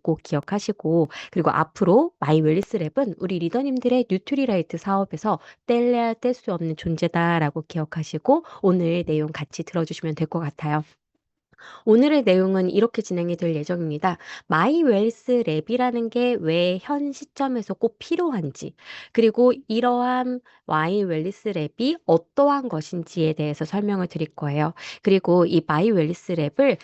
꼭 기억하시고, 그리고 앞으로 마이 웰리스 랩은 우리 리더님들의 뉴트리라이트 사업에서 뗄래야 뗄 수 없는 존재다라고 기억하시고 오늘 내용 같이 들어주시면 될 것 같아요. 오늘의 내용은 이렇게 진행이 될 예정입니다. 마이 웰스 랩이라는 게 왜 현 시점에서 꼭 필요한지, 그리고 이러한 마이 웰리스 랩이 어떠한 것인지에 대해서 설명을 드릴 거예요. 그리고 이 마이 웰리스 랩을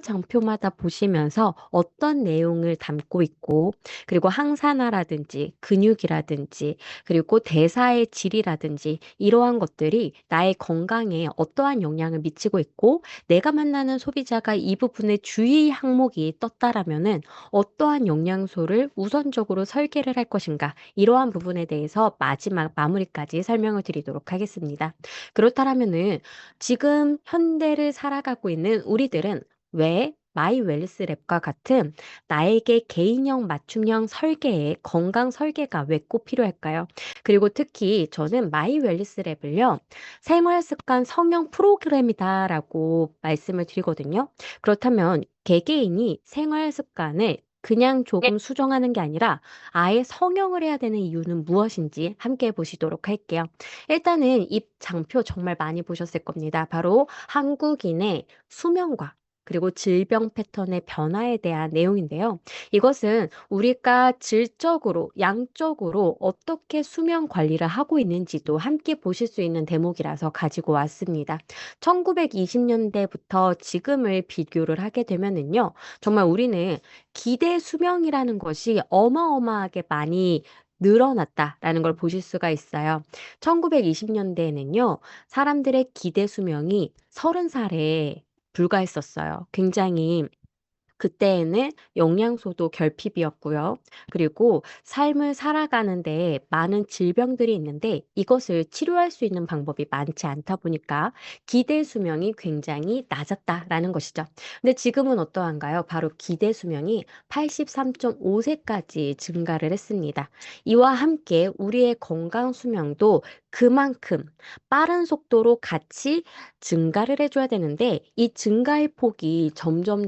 장표마다 보시면서 어떤 내용을 담고 있고, 그리고 항산화라든지 근육이라든지, 그리고 대사의 질이라든지 이러한 것들이 나의 건강에 어떠한 영향을 미치고 있고, 내가 만나는 소비자가 이 부분에 주의 항목이 떴다라면은 어떠한 영양소를 우선적으로 설계를 할 것인가, 이러한 부분에 대해서 마지막 마무리까지 설명을 드리도록 하겠습니다. 그렇다면은 지금 현대를 살아가고 있는 우리들은 왜 마이 웰리스 랩과 같은 나에게 개인형 맞춤형 설계의 건강 설계가 왜 꼭 필요할까요? 그리고 특히 저는 마이 웰리스 랩을요, 생활 습관 성형 프로그램이다라고 말씀을 드리거든요. 그렇다면 개개인이 생활 습관을 그냥 조금 수정하는 게 아니라 아예 성형을 해야 되는 이유는 무엇인지 함께 보시도록 할게요. 일단은 이 장표 정말 많이 보셨을 겁니다. 바로 한국인의 수명과 그리고 질병 패턴의 변화에 대한 내용인데요. 이것은 우리가 질적으로, 양적으로 어떻게 수면 관리를 하고 있는지도 함께 보실 수 있는 대목이라서 가지고 왔습니다. 1920년대부터 지금을 비교를 하게 되면은요, 정말 우리는 기대 수명이라는 것이 어마어마하게 많이 늘어났다라는 걸 보실 수가 있어요. 1920년대에는요, 사람들의 기대 수명이 30살에 불과했었어요. 굉장히 그때에는 영양소도 결핍이었고요. 그리고 삶을 살아가는데 많은 질병들이 있는데 이것을 치료할 수 있는 방법이 많지 않다 보니까 기대 수명이 굉장히 낮았다라는 것이죠. 근데 지금은 어떠한가요? 바로 기대 수명이 83.5세까지 증가를 했습니다. 이와 함께 우리의 건강 수명도 그만큼 빠른 속도로 같이 증가를 해줘야 되는데 이 증가의 폭이 점점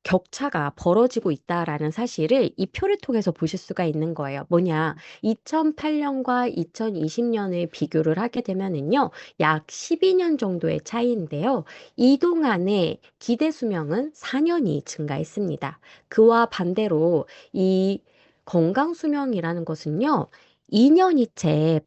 격차가 벌어지고 있다라는 사실을 이 표를 통해서 보실 수가 있는 거예요. 뭐냐? 2008년과 2020년을 비교를 하게 되면은요, 약 12년 정도의 차이인데요. 이동안의 기대 수명은 4년이 증가했습니다. 그와 반대로 이 건강 수명이라는 것은요, 2년이 채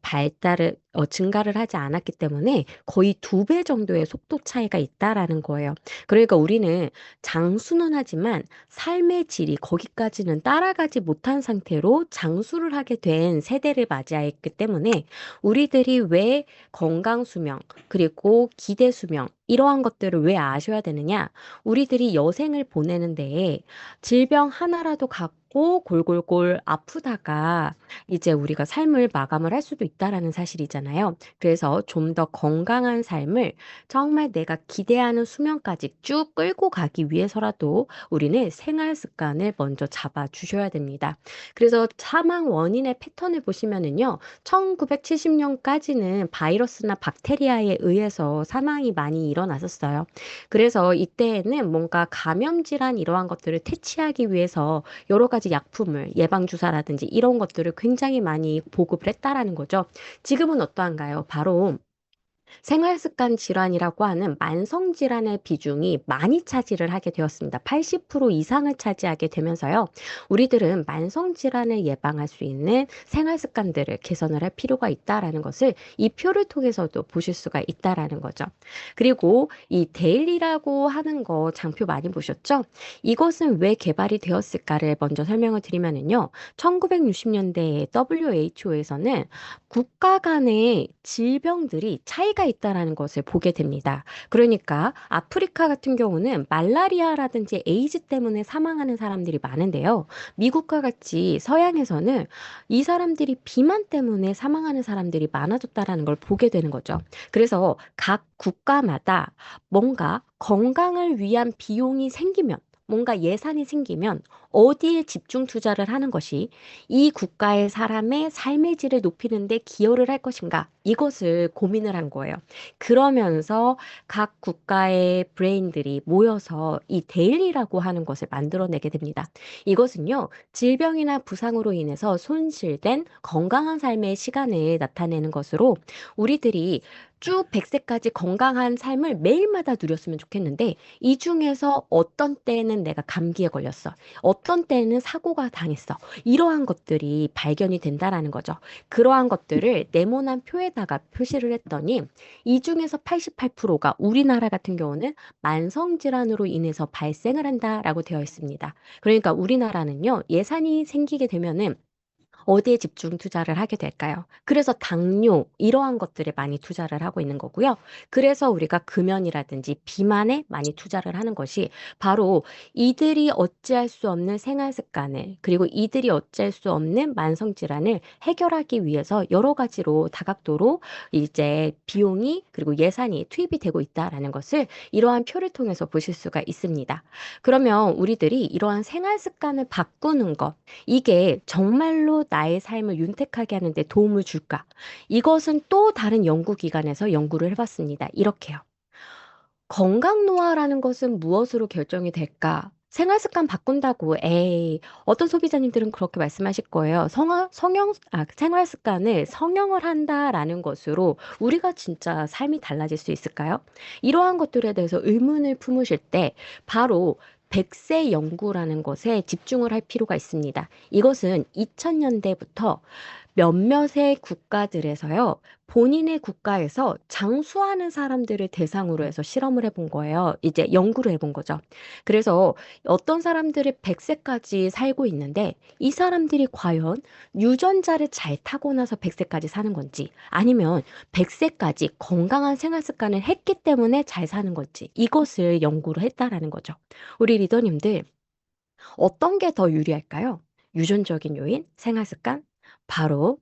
증가를 하지 않았기 때문에 거의 2배 정도의 속도 차이가 있다라는 거예요. 그러니까 우리는 장수는 하지만 삶의 질이 거기까지는 따라가지 못한 상태로 장수를 하게 된 세대를 맞이했기 때문에 우리들이 왜 건강 수명, 그리고 기대 수명, 이러한 것들을 왜 아셔야 되느냐? 우리들이 여생을 보내는데 질병 하나라도 갖고 골골골 아프다가 이제 우리가 삶을 마감을 할 수도 있다라는 사실이잖아요. 그래서 좀 더 건강한 삶을 정말 내가 기대하는 수명까지 쭉 끌고 가기 위해서라도 우리는 생활 습관을 먼저 잡아 주셔야 됩니다. 그래서 사망 원인의 패턴을 보시면은요, 1970년까지는 바이러스나 박테리아에 의해서 사망이 많이 일어났었어요. 그래서 이때에는 뭔가 감염 질환 이러한 것들을 퇴치하기 위해서 여러 가지 약품을 예방주사라든지 이런 것들을 굉장히 많이 보급을 했다라는 거죠. 지금은 어떠한가요? 바로 생활습관 질환이라고 하는 만성 질환의 비중이 많이 차지를 하게 되었습니다. 80% 이상을 차지하게 되면서요. 우리들은 만성 질환을 예방할 수 있는 생활 습관들을 개선을 할 필요가 있다라는 것을 이 표를 통해서도 보실 수가 있다라는 거죠. 그리고 이 데일리라고 하는 거 장표 많이 보셨죠? 이것은 왜 개발이 되었을까를 먼저 설명을 드리면은요. 1960년대에 WHO에서는 국가 간의 질병들이 차이가 있다라는 것을 보게 됩니다. 그러니까 아프리카 같은 경우는 말라리아라든지 에이즈 때문에 사망하는 사람들이 많은데요. 미국과 같이 서양에서는 이 사람들이 비만 때문에 사망하는 사람들이 많아졌다라는 걸 보게 되는 거죠. 그래서 각 국가마다 뭔가 건강을 위한 비용이 생기면 뭔가 예산이 생기면 어디에 집중 투자를 하는 것이 이 국가의 사람의 삶의 질을 높이는 데 기여를 할 것인가? 이것을 고민을 한 거예요. 그러면서 각 국가의 브레인들이 모여서 이 데일리라고 하는 것을 만들어내게 됩니다. 이것은요, 질병이나 부상으로 인해서 손실된 건강한 삶의 시간을 나타내는 것으로 우리들이 쭉 100세까지 건강한 삶을 매일마다 누렸으면 좋겠는데 이 중에서 어떤 때는 내가 감기에 걸렸어. 어떤 때는 사고가 당했어. 이러한 것들이 발견이 된다라는 거죠. 그러한 것들을 네모난 표에다가 표시를 했더니 이 중에서 88%가 우리나라 같은 경우는 만성질환으로 인해서 발생을 한다라고 되어 있습니다. 그러니까 우리나라는요, 예산이 생기게 되면은 어디에 집중 투자를 하게 될까요? 그래서 당뇨 이러한 것들에 많이 투자를 하고 있는 거고요. 그래서 우리가 금연이라든지 비만에 많이 투자를 하는 것이 바로 이들이 어찌할 수 없는 생활 습관을 그리고 이들이 어찌할 수 없는 만성 질환을 해결하기 위해서 여러 가지로 다각도로 이제 비용이 그리고 예산이 투입이 되고 있다라는 것을 이러한 표를 통해서 보실 수가 있습니다. 그러면 우리들이 이러한 생활 습관을 바꾸는 것 이게 정말로 나의 삶을 윤택하게 하는 데 도움을 줄까? 이것은 또 다른 연구기관에서 연구를 해봤습니다. 이렇게요. 건강 노화라는 것은 무엇으로 결정이 될까? 생활 습관 바꾼다고, 에이, 어떤 소비자님들은 그렇게 말씀하실 거예요. 생활 습관을 성형을 한다라는 것으로 우리가 진짜 삶이 달라질 수 있을까요? 이러한 것들에 대해서 의문을 품으실 때 바로 100세 연구라는 것에 집중을 할 필요가 있습니다. 이것은 2000년대부터 몇몇의 국가들에서요, 본인의 국가에서 장수하는 사람들을 대상으로 해서 실험을 해본 거예요. 이제 연구를 해본 거죠. 그래서 어떤 사람들이 100세까지 살고 있는데 이 사람들이 과연 유전자를 잘 타고 나서 100세까지 사는 건지 아니면 100세까지 건강한 생활 습관을 했기 때문에 잘 사는 건지 이것을 연구를 했다라는 거죠. 우리 리더님들 어떤 게 더 유리할까요? 유전적인 요인, 생활 습관? 바로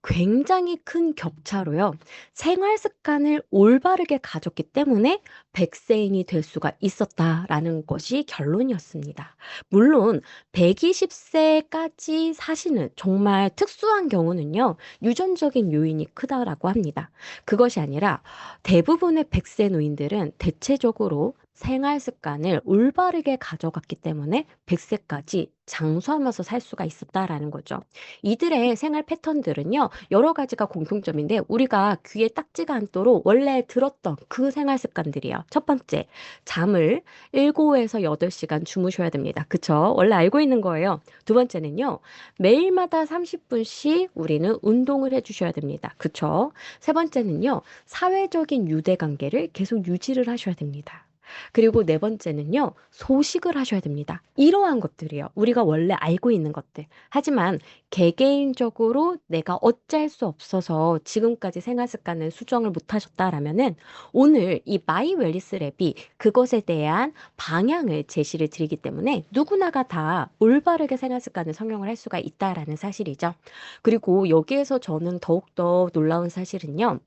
굉장히 큰 격차로요. 생활 습관을 올바르게 가졌기 때문에 백세인이 될 수가 있었다라는 것이 결론이었습니다. 물론 120세까지 사시는 정말 특수한 경우는요. 유전적인 요인이 크다라고 합니다. 그것이 아니라 대부분의 백세 노인들은 대체적으로 생활 습관을 올바르게 가져갔기 때문에 100세까지 장수하면서 살 수가 있었다라는 거죠. 이들의 생활 패턴들은요, 여러 가지가 공통점인데, 우리가 귀에 딱지가 않도록 원래 들었던 그 생활 습관들이에요. 첫 번째, 잠을 7에서 8시간 주무셔야 됩니다. 그쵸? 원래 알고 있는 거예요. 두 번째는요, 매일마다 30분씩 우리는 운동을 해주셔야 됩니다. 그쵸? 세 번째는요, 사회적인 유대관계를 계속 유지를 하셔야 됩니다. 그리고 네 번째는요, 소식을 하셔야 됩니다. 이러한 것들이에요. 우리가 원래 알고 있는 것들. 하지만 개개인적으로 내가 어찌할 수 없어서 지금까지 생활 습관을 수정을 못 하셨다라면은 오늘 이 마이 웰리스 랩이 그것에 대한 방향을 제시를 드리기 때문에 누구나가 다 올바르게 생활 습관을 성형을 할 수가 있다라는 사실이죠. 그리고 여기에서 저는 더욱더 놀라운 사실은요.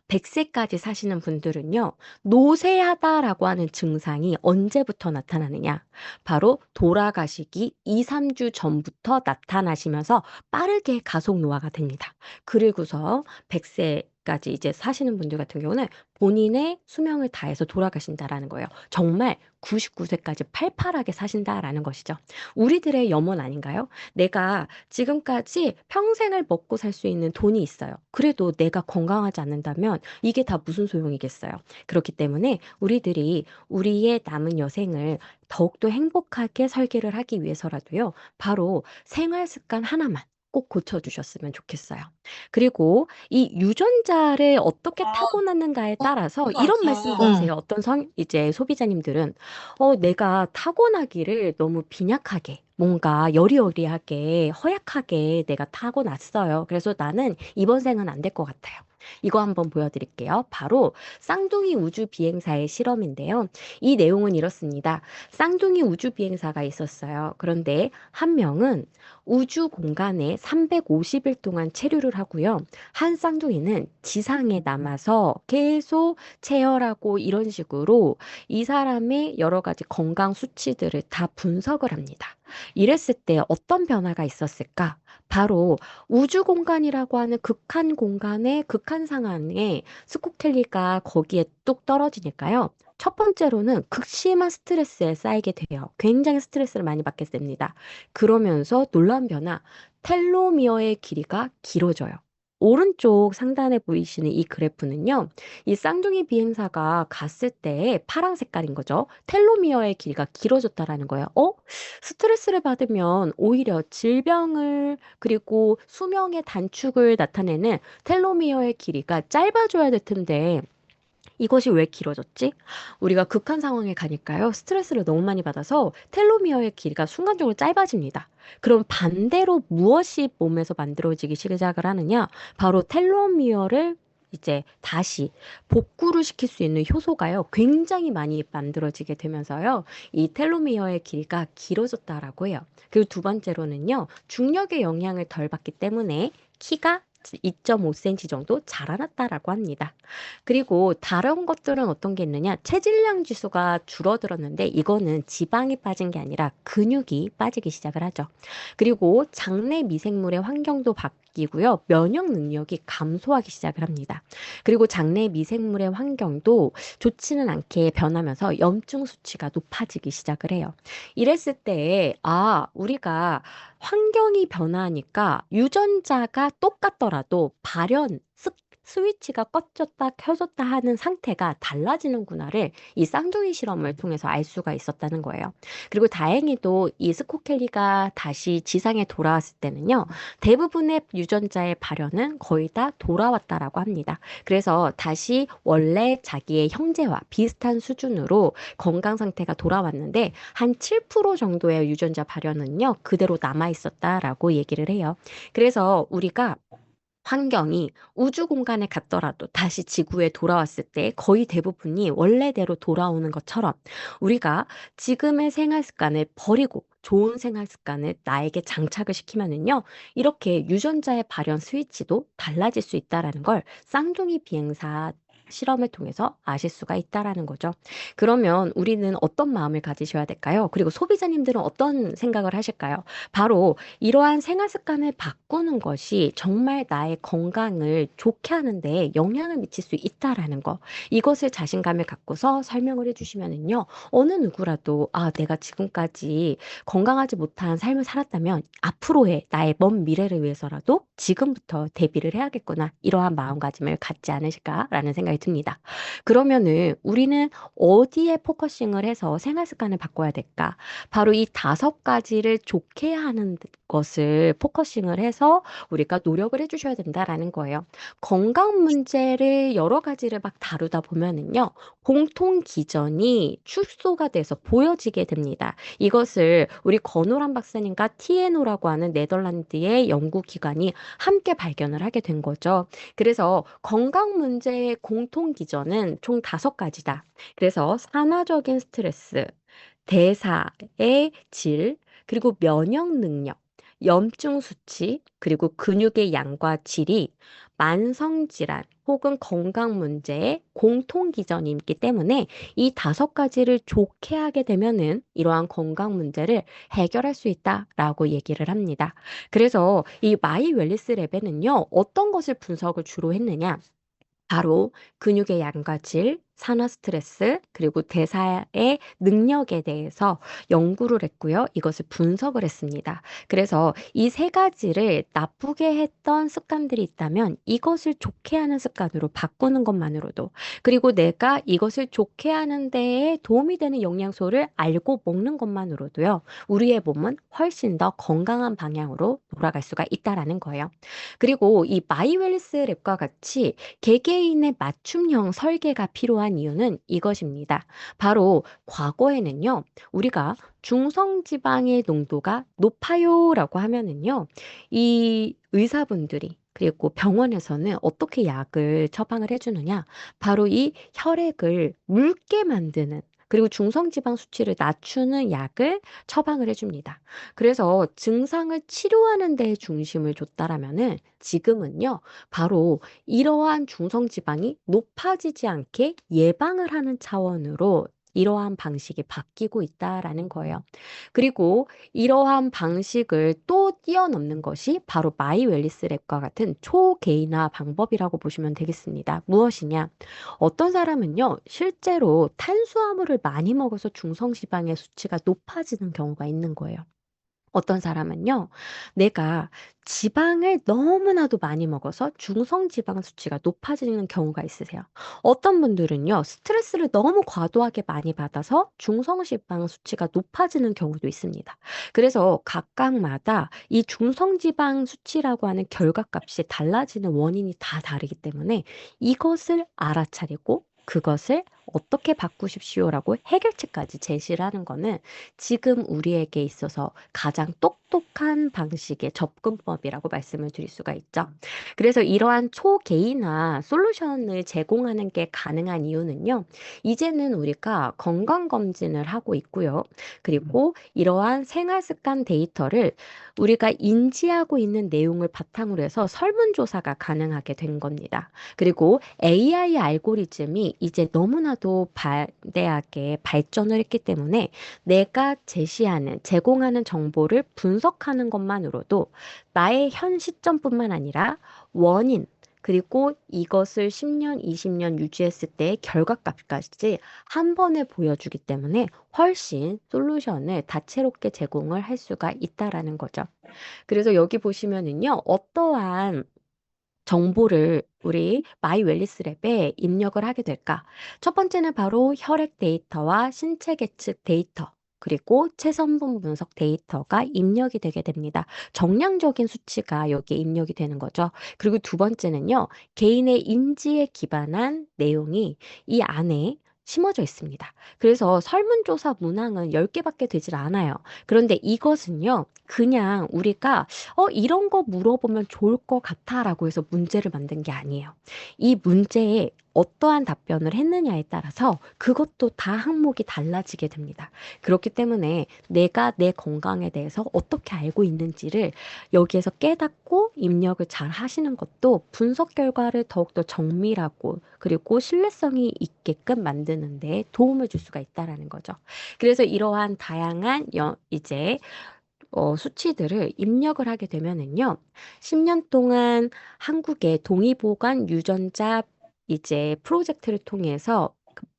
100세까지 사시는 분들은요, 노쇠하다라고 하는 증상이 언제부터 나타나느냐? 바로 돌아가시기 2, 3주 전부터 나타나시면서 빠르게 가속 노화가 됩니다. 그리고서 100세까지 이제 사시는 분들 같은 경우는 본인의 수명을 다해서 돌아가신다라는 거예요. 정말 99세까지 팔팔하게 사신다라는 것이죠. 우리들의 염원 아닌가요? 내가 지금까지 평생을 먹고 살 수 있는 돈이 있어요. 그래도 내가 건강하지 않는다면 이게 다 무슨 소용이겠어요. 그렇기 때문에 우리들이 우리의 남은 여생을 더욱더 행복하게 설계를 하기 위해서라도요. 바로 생활 습관 하나만 꼭 고쳐주셨으면 좋겠어요. 그리고 이 유전자를 어떻게 타고났는가에 따라서 이런 말씀도 응. 하세요. 어떤 이제 소비자님들은 내가 타고나기를 너무 빈약하게 뭔가 여리여리하게 허약하게 내가 타고났어요. 그래서 나는 이번 생은 안 될 것 같아요. 이거 한번 보여드릴게요. 바로 쌍둥이 우주 비행사의 실험인데요. 이 내용은 이렇습니다. 쌍둥이 우주 비행사가 있었어요. 그런데 한 명은 우주 공간에 350일 동안 체류를 하고요. 한 쌍둥이는 지상에 남아서 계속 체열하고 이런 식으로 이 사람의 여러 가지 건강 수치들을 다 분석을 합니다. 이랬을 때 어떤 변화가 있었을까? 바로 우주 공간이라고 하는 극한 공간의 극한 상황에 스코켈리가 거기에 뚝 떨어지니까요. 첫 번째로는 극심한 스트레스에 쌓이게 돼요. 굉장히 스트레스를 많이 받게 됩니다. 그러면서 놀라운 변화, 텔로미어의 길이가 길어져요. 오른쪽 상단에 보이시는 이 그래프는요, 이 쌍둥이 비행사가 갔을 때 파란 색깔인 거죠. 텔로미어의 길이가 길어졌다라는 거예요. 스트레스를 받으면 오히려 질병을 그리고 수명의 단축을 나타내는 텔로미어의 길이가 짧아져야 될 텐데 이것이 왜 길어졌지? 우리가 극한 상황에 가니까요. 스트레스를 너무 많이 받아서 텔로미어의 길이가 순간적으로 짧아집니다. 그럼 반대로 무엇이 몸에서 만들어지기 시작을 하느냐? 바로 텔로미어를 이제 다시 복구를 시킬 수 있는 효소가요. 굉장히 많이 만들어지게 되면서요. 이 텔로미어의 길이가 길어졌다라고 해요. 그리고 두 번째로는요. 중력의 영향을 덜 받기 때문에 키가 2.5cm 정도 자라났다라고 합니다. 그리고 다른 것들은 어떤 게 있느냐? 체질량 지수가 줄어들었는데 이거는 지방이 빠진 게 아니라 근육이 빠지기 시작을 하죠. 그리고 장내 미생물의 환경도 바뀌고요. 면역 능력이 감소하기 시작을 합니다. 그리고 장내 미생물의 환경도 좋지는 않게 변하면서 염증 수치가 높아지기 시작을 해요. 이랬을 때, 우리가 환경이 변하니까 유전자가 똑같더라도 발현, 스위치가 꺼졌다 켜졌다 하는 상태가 달라지는구나를 이 쌍둥이 실험을 통해서 알 수가 있었다는 거예요. 그리고 다행히도 이 스코켈리가 다시 지상에 돌아왔을 때는요, 대부분의 유전자의 발현은 거의 다 돌아왔다라고 합니다. 그래서 다시 원래 자기의 형제와 비슷한 수준으로 건강 상태가 돌아왔는데 한 7% 정도의 유전자 발현은요, 그대로 남아 있었다라고 얘기를 해요. 그래서 우리가 환경이 우주 공간에 갔더라도 다시 지구에 돌아왔을 때 거의 대부분이 원래대로 돌아오는 것처럼 우리가 지금의 생활 습관을 버리고 좋은 생활 습관을 나에게 장착을 시키면은요, 이렇게 유전자의 발현 스위치도 달라질 수 있다라는 걸 쌍둥이 비행사 실험을 통해서 아실 수가 있다라는 거죠. 그러면 우리는 어떤 마음을 가지셔야 될까요? 그리고 소비자님들은 어떤 생각을 하실까요? 바로 이러한 생활 습관을 바꾸는 것이 정말 나의 건강을 좋게 하는데 영향을 미칠 수 있다라는 거. 이것을 자신감을 갖고서 설명을 해주시면은요, 어느 누구라도, 내가 지금까지 건강하지 못한 삶을 살았다면 앞으로의 나의 먼 미래를 위해서라도 지금부터 대비를 해야겠구나. 이러한 마음가짐을 갖지 않으실까라는 생각이 듭니다. 그러면은 우리는 어디에 포커싱을 해서 생활 습관을 바꿔야 될까? 바로 이 5가지를 좋게 하는 것을 포커싱을 해서 우리가 노력을 해주셔야 된다라는 거예요. 건강 문제를 여러 가지를 막 다루다 보면은요, 공통 기전이 축소가 돼서 보여지게 됩니다. 이것을 우리 권오람 박사님과 TNO라고 하는 네덜란드의 연구기관이 함께 발견을 하게 된 거죠. 그래서 건강 문제의 공통 기전은 총 5가지다. 그래서 산화적인 스트레스, 대사의 질, 그리고 면역 능력, 염증 수치, 그리고 근육의 양과 질이 만성 질환 혹은 건강 문제의 공통 기전이 있기 때문에 이 5가지를 좋게 하게 되면은 이러한 건강 문제를 해결할 수 있다라고 얘기를 합니다. 그래서 이 마이 웰리스 랩에는요, 어떤 것을 분석을 주로 했느냐? 바로 근육의 양과 질, 산화 스트레스, 그리고 대사의 능력에 대해서 연구를 했고요. 이것을 분석을 했습니다. 그래서 이 3가지를 나쁘게 했던 습관들이 있다면 이것을 좋게 하는 습관으로 바꾸는 것만으로도, 그리고 내가 이것을 좋게 하는 데에 도움이 되는 영양소를 알고 먹는 것만으로도요. 우리의 몸은 훨씬 더 건강한 방향으로 돌아갈 수가 있다라는 거예요. 그리고 이 마이웰리스 랩과 같이 개개인의 맞춤형 설계가 필요한 이유는 이것입니다. 바로 과거에는요, 우리가 중성지방의 농도가 높아요라고 하면은요, 이 의사분들이 그리고 병원에서는 어떻게 약을 처방을 해주느냐? 바로 이 혈액을 묽게 만드는 그리고 중성지방 수치를 낮추는 약을 처방을 해줍니다. 그래서 증상을 치료하는 데에 중심을 줬다라면은 지금은요, 바로 이러한 중성지방이 높아지지 않게 예방을 하는 차원으로 이러한 방식이 바뀌고 있다라는 거예요. 그리고 이러한 방식을 또 뛰어넘는 것이 바로 마이 웰리스 랩과 같은 초개인화 방법이라고 보시면 되겠습니다. 무엇이냐? 어떤 사람은요, 실제로 탄수화물을 많이 먹어서 중성지방의 수치가 높아지는 경우가 있는 거예요. 어떤 사람은요, 내가 지방을 너무나도 많이 먹어서 중성지방 수치가 높아지는 경우가 있으세요. 어떤 분들은요, 스트레스를 너무 과도하게 많이 받아서 중성지방 수치가 높아지는 경우도 있습니다. 그래서 각각마다 이 중성지방 수치라고 하는 결과값이 달라지는 원인이 다 다르기 때문에 이것을 알아차리고 그것을 어떻게 바꾸십시오라고 해결책까지 제시를 하는 거는 지금 우리에게 있어서 가장 똑똑한 방식의 접근법이라고 말씀을 드릴 수가 있죠. 그래서 이러한 초개인화 솔루션을 제공하는 게 가능한 이유는요. 이제는 우리가 건강검진을 하고 있고요. 그리고 이러한 생활습관 데이터를 우리가 인지하고 있는 내용을 바탕으로 해서 설문조사가 가능하게 된 겁니다. 그리고 AI 알고리즘이 이제 너무나도 방대하게 발전을 했기 때문에 내가 제시하는, 제공하는 정보를 분석하는 것만으로도 나의 현 시점뿐만 아니라 원인, 그리고 이것을 10년, 20년 유지했을 때의 결과값까지 한 번에 보여주기 때문에 훨씬 솔루션을 다채롭게 제공을 할 수가 있다라는 거죠. 그래서 여기 보시면은요, 어떠한 정보를 우리 마이 웰리스 랩에 입력을 하게 될까? 첫 번째는 바로 혈액 데이터와 신체 계측 데이터, 그리고 체성분 분석 데이터가 입력이 되게 됩니다. 정량적인 수치가 여기에 입력이 되는 거죠. 그리고 두 번째는요, 개인의 인지에 기반한 내용이 이 안에 심어져 있습니다. 그래서 설문조사 문항은 10개밖에 되질 않아요. 그런데 이것은요, 그냥 우리가 이런 거 물어보면 좋을 것 같아 라고 해서 문제를 만든 게 아니에요. 이 문제에 어떠한 답변을 했느냐에 따라서 그것도 다 항목이 달라지게 됩니다. 그렇기 때문에 내가 내 건강에 대해서 어떻게 알고 있는지를 여기에서 깨닫고 입력을 잘 하시는 것도 분석 결과를 더욱더 정밀하고 그리고 신뢰성이 있게끔 만드는 데 도움을 줄 수가 있다라는 거죠. 그래서 이러한 다양한 이제 수치들을 입력을 하게 되면은요, 10년 동안 한국의 동의보관 유전자 이제 프로젝트를 통해서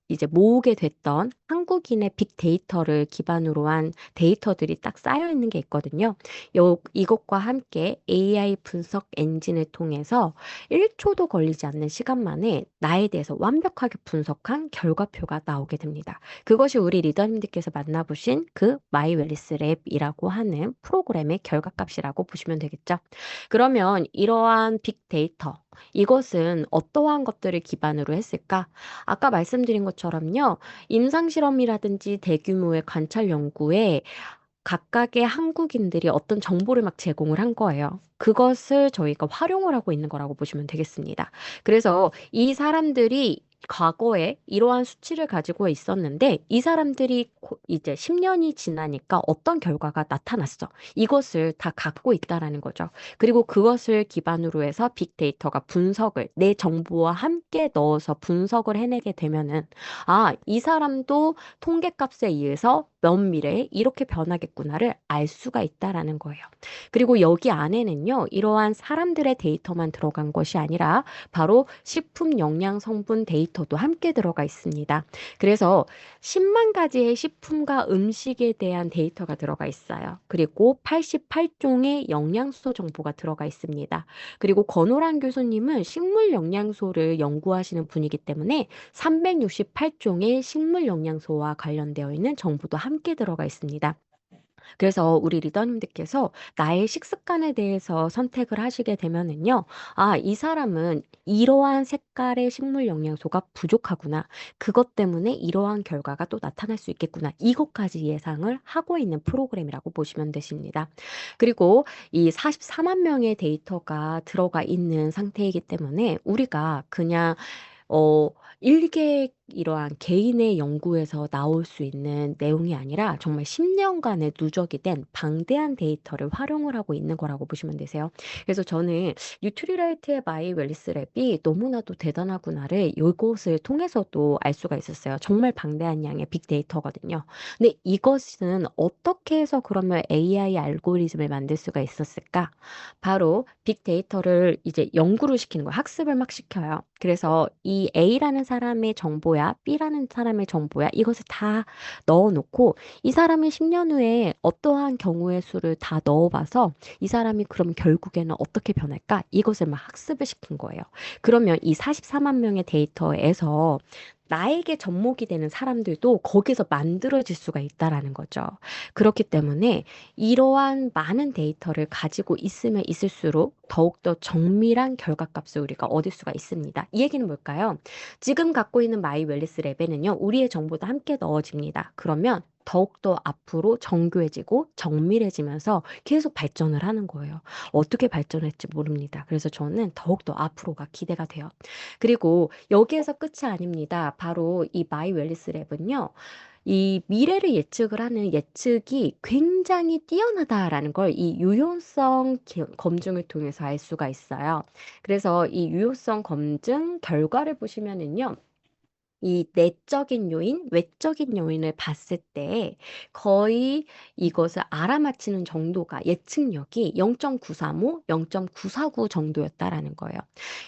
이제 모으게 됐던 한국인의 빅데이터를 기반으로 한 데이터들이 딱 쌓여 있는 게 있거든요. 이것과 함께 AI 분석 엔진을 통해서 1초도 걸리지 않는 시간 만에 나에 대해서 완벽하게 분석한 결과표가 나오게 됩니다. 그것이 우리 리더님들께서 만나보신 그 마이 웰리스 랩이라고 하는 프로그램의 결과값이라고 보시면 되겠죠. 그러면 이러한 빅데이터, 이것은 어떠한 것들을 기반으로 했을까? 아까 말씀드린 것처럼요, 임상실험이라든지 대규모의 관찰 연구에 각각의 한국인들이 어떤 정보를 막 제공을 한 거예요. 그것을 저희가 활용을 하고 있는 거라고 보시면 되겠습니다. 그래서 이 사람들이 과거에 이러한 수치를 가지고 있었는데 이 사람들이 이제 10년이 지나니까 어떤 결과가 나타났어. 이것을 다 갖고 있다라는 거죠. 그리고 그것을 기반으로 해서 빅데이터가 분석을 내 정보와 함께 넣어서 분석을 해내게 되면은 이 사람도 통계값에 의해서 면밀에 이렇게 변하겠구나를 알 수가 있다라는 거예요. 그리고 여기 안에는요, 이러한 사람들의 데이터만 들어간 것이 아니라 바로 식품 영양 성분 데이터도 함께 들어가 있습니다. 그래서 10만 가지의 식품과 음식에 대한 데이터가 들어가 있어요. 그리고 88종의 영양소 정보가 들어가 있습니다. 그리고 권오란 교수님은 식물 영양소를 연구하시는 분이기 때문에 368종의 식물 영양소와 관련되어 있는 정보도 함께 들어가 있습니다. 그래서 우리 리더님들께서 나의 식습관에 대해서 선택을 하시게 되면은요. '아 이 사람은 이러한 색깔의 식물 영양소가 부족하구나. 그것 때문에 이러한 결과가 또 나타날 수 있겠구나.' 이것까지 예상을 하고 있는 프로그램이라고 보시면 되십니다. 그리고 이 44만 명의 데이터가 들어가 있는 상태이기 때문에 우리가 그냥 어 일개 이러한 개인의 연구에서 나올 수 있는 내용이 아니라 정말 10 년간의 누적이 된 방대한 데이터를 활용을 하고 있는 거라고 보시면 되세요. 그래서 저는 뉴트리라이트의 마이 웰니스 랩이 너무나도 대단하구나를 요것을 통해서도 알 수가 있었어요. 정말 방대한 양의 빅데이터거든요. 근데 이것은 어떻게 해서 그러면 AI 알고리즘을 만들 수가 있었을까? 바로 빅데이터를 이제 연구를 시키는 거예요. 학습을 막 시켜요. 그래서 이 A라는 사람의 정보야, B라는 사람의 정보야, 이것을 다 넣어 놓고 이 사람이 10년 후에 어떠한 경우의 수를 다 넣어 봐서 이 사람이 그럼 결국에는 어떻게 변할까? 이것을 막 학습을 시킨 거예요. 그러면 이 44만 명의 데이터에서 나에게 접목이 되는 사람들도 거기서 만들어질 수가 있다라는 거죠. 그렇기 때문에 이러한 많은 데이터를 가지고 있으면 있을수록 더욱더 정밀한 결과값을 우리가 얻을 수가 있습니다. 이 얘기는 뭘까요? 지금 갖고 있는 마이 웰니스 랩에는요, 우리의 정보도 함께 넣어집니다. 그러면 더욱더 앞으로 정교해지고 정밀해지면서 계속 발전을 하는 거예요. 어떻게 발전할지 모릅니다. 그래서 저는 더욱더 앞으로가 기대가 돼요. 그리고 여기에서 끝이 아닙니다. 바로 이 마이 웰니스 랩은요. 이 미래를 예측을 하는 예측이 굉장히 뛰어나다라는 걸 이 유효성 검증을 통해서 알 수가 있어요. 그래서 이 유효성 검증 결과를 보시면은요. 이 내적인 요인, 외적인 요인을 봤을 때 거의 이것을 알아맞히는 정도가 예측력이 0.935, 0.949 정도였다라는 거예요.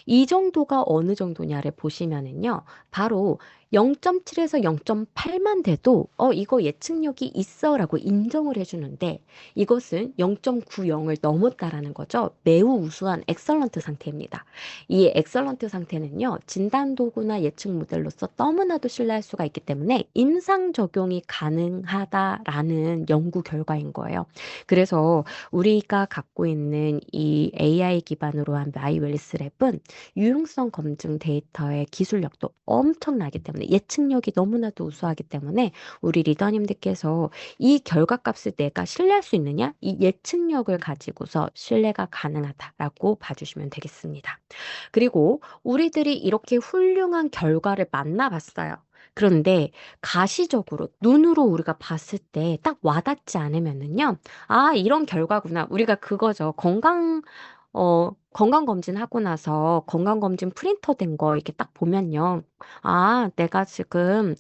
이 정도가 어느 정도냐를 보시면은요. 바로 0.7에서 0.8만 돼도 이거 예측력이 있어라고 인정을 해주는데 이것은 0.90을 넘었다라는 거죠. 매우 우수한 엑설런트 상태입니다. 이 엑설런트 상태는요. 진단 도구나 예측 모델로서 너무나도 신뢰할 수가 있기 때문에 임상 적용이 가능하다라는 연구 결과인 거예요. 그래서 우리가 갖고 있는 이 AI 기반으로 한 마이 웰니스 랩은 유용성 검증 데이터의 기술력도 엄청나기 때문에 예측력이 너무나도 우수하기 때문에 우리 리더님들께서 이 결과값을 내가 신뢰할 수 있느냐? 이 예측력을 가지고서 신뢰가 가능하다라고 봐주시면 되겠습니다. 그리고 우리들이 이렇게 훌륭한 결과를 만나봤어요. 그런데 가시적으로 눈으로 우리가 봤을 때 딱 와닿지 않으면은요. '아 이런 결과구나.' 우리가 그거죠. 건강검진하고 나서 건강검진 프린터 된 거 이렇게 딱 보면요. '아 내가 지금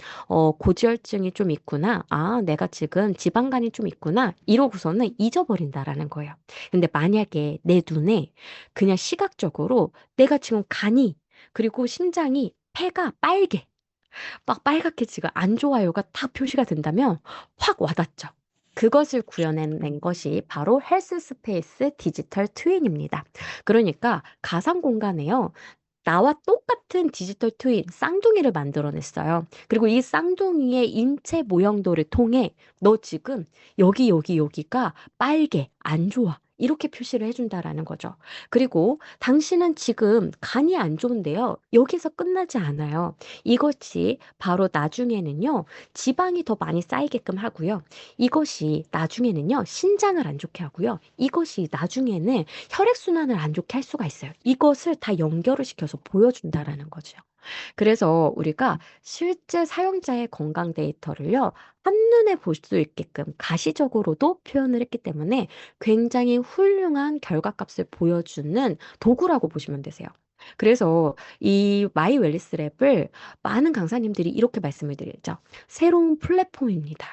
고지혈증이 좀 있구나. 아 내가 지금 지방간이 좀 있구나.' 이러고서는 잊어버린다라는 거예요. 근데 만약에 내 눈에 그냥 시각적으로 내가 지금 간이 그리고 심장이 폐가 빨개 막 빨갛게 지금 안 좋아요가 딱 표시가 된다면 확 와닿죠. 그것을 구현해낸 것이 바로 헬스 스페이스 디지털 트윈입니다. 그러니까 가상 공간에요. 나와 똑같은 디지털 트윈 쌍둥이를 만들어냈어요. 그리고 이 쌍둥이의 인체 모형도를 통해 너 지금 여기가 빨개, 안 좋아. 이렇게 표시를 해준다라는 거죠. 그리고 당신은 지금 간이 안 좋은데요. 여기서 끝나지 않아요. 이것이 바로 나중에는요. 지방이 더 많이 쌓이게끔 하고요. 이것이 나중에는요. 신장을 안 좋게 하고요. 이것이 나중에는 혈액순환을 안 좋게 할 수가 있어요. 이것을 다 연결을 시켜서 보여준다라는 거죠. 그래서 우리가 실제 사용자의 건강 데이터를요, 한눈에 볼 수 있게끔 가시적으로도 표현을 했기 때문에 굉장히 훌륭한 결과값을 보여주는 도구라고 보시면 되세요. 그래서 이 마이 웰니스 랩을 많은 강사님들이 이렇게 말씀을 드리죠. 새로운 플랫폼입니다.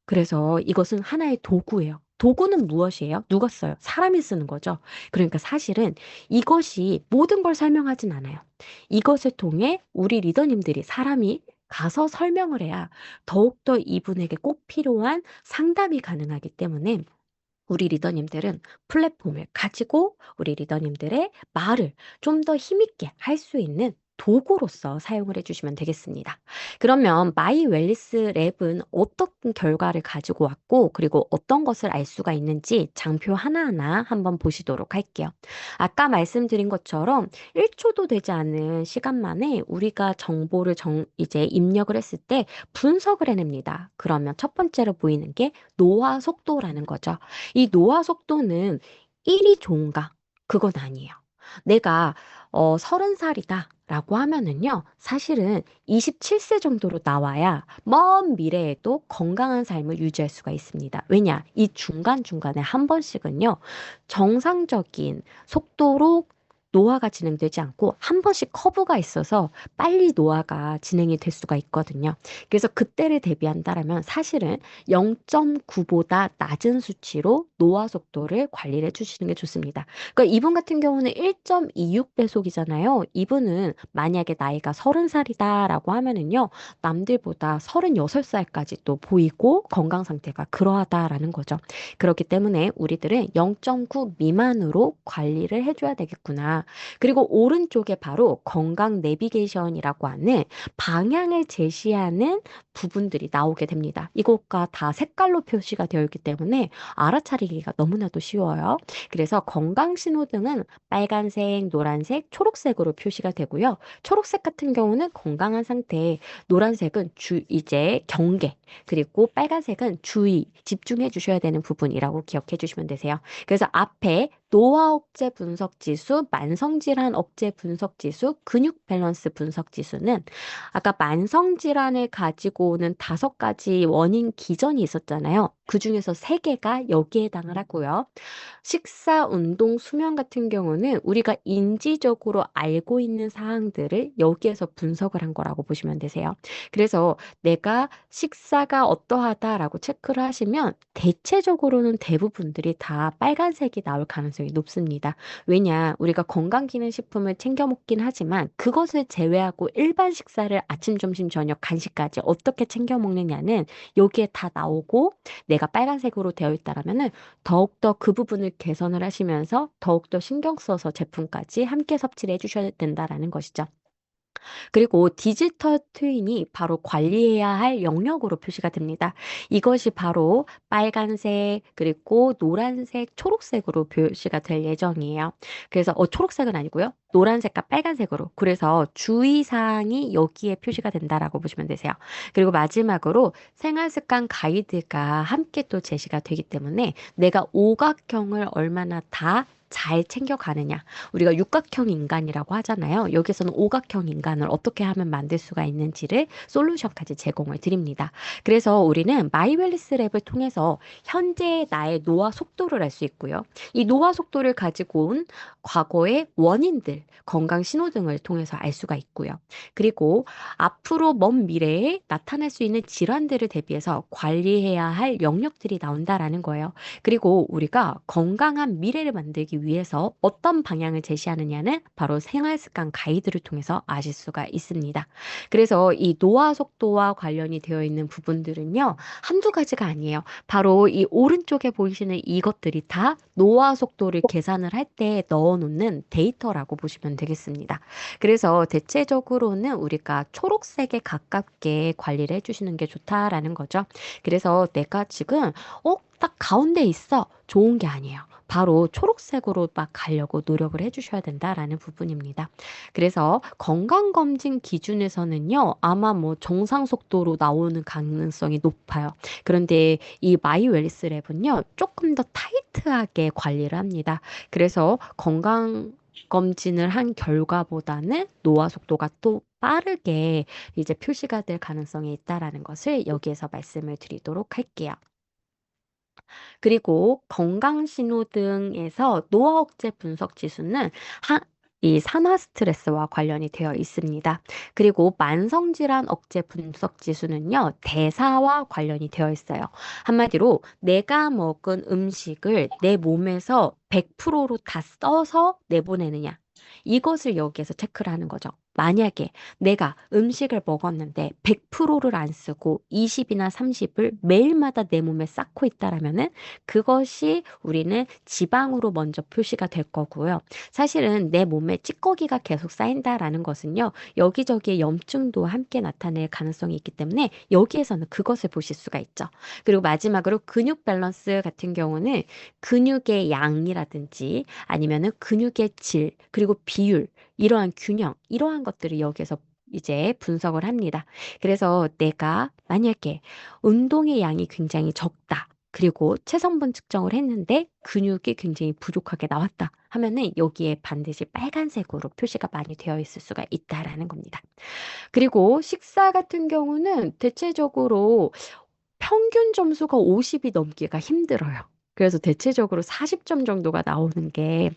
그래서 이것은 하나의 도구예요. 도구는 무엇이에요? 누가 써요? 사람이 쓰는 거죠. 그러니까 사실은 이것이 모든 걸 설명하진 않아요. 이것을 통해 우리 리더님들이 사람이 가서 설명을 해야 더욱더 이분에게 꼭 필요한 상담이 가능하기 때문에 우리 리더님들은 플랫폼을 가지고 우리 리더님들의 말을 좀 더 힘있게 할 수 있는 도구로서 사용을 해주시면 되겠습니다. 그러면 마이 웰리스 랩은 어떤 결과를 가지고 왔고, 그리고 어떤 것을 알 수가 있는지 장표 하나하나 한번 보시도록 할게요. 아까 말씀드린 것처럼 1초도 되지 않은 시간 만에 우리가 정보를 이제 입력을 했을 때 분석을 해냅니다. 그러면 첫 번째로 보이는 게 노화 속도라는 거죠. 이 노화 속도는 1이 좋은가? 그건 아니에요. 내가 30살이다 라고 하면은요, 사실은 27세 정도로 나와야 먼 미래에도 건강한 삶을 유지할 수가 있습니다. 왜냐? 이 중간중간에 한 번씩은요, 정상적인 속도로 노화가 진행되지 않고 한 번씩 커브가 있어서 빨리 노화가 진행이 될 수가 있거든요. 그래서 그때를 대비한다라면 사실은 0.9보다 낮은 수치로 노화 속도를 관리를 해주시는 게 좋습니다. 그러니까 이분 같은 경우는 1.26배속이잖아요. 이분은 만약에 나이가 30살이다라고 하면은요, 남들보다 36살까지 또 보이고 건강 상태가 그러하다라는 거죠. 그렇기 때문에 우리들은 0.9 미만으로 관리를 해줘야 되겠구나. 그리고 오른쪽에 바로 건강 내비게이션이라고 하는 방향을 제시하는 부분들이 나오게 됩니다. 이것과 다 색깔로 표시가 되어 있기 때문에 알아차리기가 너무나도 쉬워요. 그래서 건강 신호등은 빨간색, 노란색, 초록색으로 표시가 되고요. 초록색 같은 경우는 건강한 상태, 노란색은 이제 경계, 그리고 빨간색은 주의, 집중해 주셔야 되는 부분이라고 기억해 주시면 되세요. 그래서 앞에 노화 억제 분석 지수, 만성 질환 억제 분석 지수, 근육 밸런스 분석 지수는 아까 만성 질환을 가지고 오는 5가지 원인 기전이 있었잖아요. 그 중에서 3개가 여기에 해당을 하고요. 식사, 운동, 수면 같은 경우는 우리가 인지적으로 알고 있는 사항들을 여기에서 분석을 한 거라고 보시면 되세요. 그래서 내가 식사가 어떠하다라고 체크를 하시면 대체적으로는 대부분들이 다 빨간색이 나올 가능성이 높습니다. 왜냐, 우리가 건강기능식품을 챙겨 먹긴 하지만 그것을 제외하고 일반 식사를 아침, 점심, 저녁, 간식까지 어떻게 챙겨 먹느냐는 여기에 다 나오고 내가 빨간색으로 되어 있다라면은 더욱더 그 부분을 개선을 하시면서 더욱더 신경 써서 제품까지 함께 섭취를 해주셔야 된다라는 것이죠. 그리고 디지털 트윈이 바로 관리해야 할 영역으로 표시가 됩니다. 이것이 바로 빨간색, 그리고 노란색, 초록색으로 표시가 될 예정이에요. 그래서 초록색은 아니고요. 노란색과 빨간색으로. 그래서 주의사항이 여기에 표시가 된다라고 보시면 되세요. 그리고 마지막으로 생활습관 가이드가 함께 또 제시가 되기 때문에 내가 오각형을 얼마나 다 잘 챙겨가느냐. 우리가 육각형 인간이라고 하잖아요. 여기서는 오각형 인간을 어떻게 하면 만들 수가 있는지를 솔루션까지 제공을 드립니다. 그래서 우리는 마이웰리스 랩을 통해서 현재의 나의 노화 속도를 알 수 있고요. 이 노화 속도를 가지고 온 과거의 원인들, 건강 신호등을 통해서 알 수가 있고요. 그리고 앞으로 먼 미래에 나타날 수 있는 질환들을 대비해서 관리해야 할 영역들이 나온다라는 거예요. 그리고 우리가 건강한 미래를 만들기 위해서 어떤 방향을 제시하느냐는 바로 생활습관 가이드를 통해서 아실 수가 있습니다. 그래서 이 노화 속도와 관련이 되어 있는 부분들은요, 한두 가지가 아니에요. 바로 이 오른쪽에 보이시는 이것들이 다 노화 속도를 계산을 할 때 넣어놓는 데이터라고 보시면 되겠습니다. 그래서 대체적으로는 우리가 초록색에 가깝게 관리를 해주시는 게 좋다라는 거죠. 그래서 내가 지금 딱 가운데 있어. 좋은 게 아니에요. 바로 초록색으로 막 가려고 노력을 해주셔야 된다라는 부분입니다. 그래서 건강검진 기준에서는요, 아마 뭐 정상 속도로 나오는 가능성이 높아요. 그런데 이 마이 웰리스 랩은요, 조금 더 타이트하게 관리를 합니다. 그래서 건강 검진을 한 결과보다는 노화 속도가 또 빠르게 이제 표시가 될 가능성이 있다라는 것을 여기에서 말씀을 드리도록 할게요. 그리고 건강신호등에서 노화 억제 분석 지수는 이 산화 스트레스와 관련이 되어 있습니다. 그리고 만성질환 억제 분석 지수는요, 대사와 관련이 되어 있어요. 한마디로 내가 먹은 음식을 내 몸에서 100%로 다 써서 내보내느냐. 이것을 여기에서 체크를 하는 거죠. 만약에 내가 음식을 먹었는데 100%를 안 쓰고 20이나 30을 매일마다 내 몸에 쌓고 있다라면은 그것이 우리는 지방으로 먼저 표시가 될 거고요. 사실은 내 몸에 찌꺼기가 계속 쌓인다라는 것은요, 여기저기에 염증도 함께 나타낼 가능성이 있기 때문에 여기에서는 그것을 보실 수가 있죠. 그리고 마지막으로 근육 밸런스 같은 경우는 근육의 양이라든지 아니면은 근육의 질, 그리고 비율, 이러한 균형, 이러한 것들을 여기에서 이제 분석을 합니다. 그래서 내가 만약에 운동의 양이 굉장히 적다. 그리고 체성분 측정을 했는데 근육이 굉장히 부족하게 나왔다 하면은 여기에 반드시 빨간색으로 표시가 많이 되어 있을 수가 있다라는 겁니다. 그리고 식사 같은 경우는 대체적으로 평균 점수가 50이 넘기가 힘들어요. 그래서 대체적으로 40점 정도가 나오는 게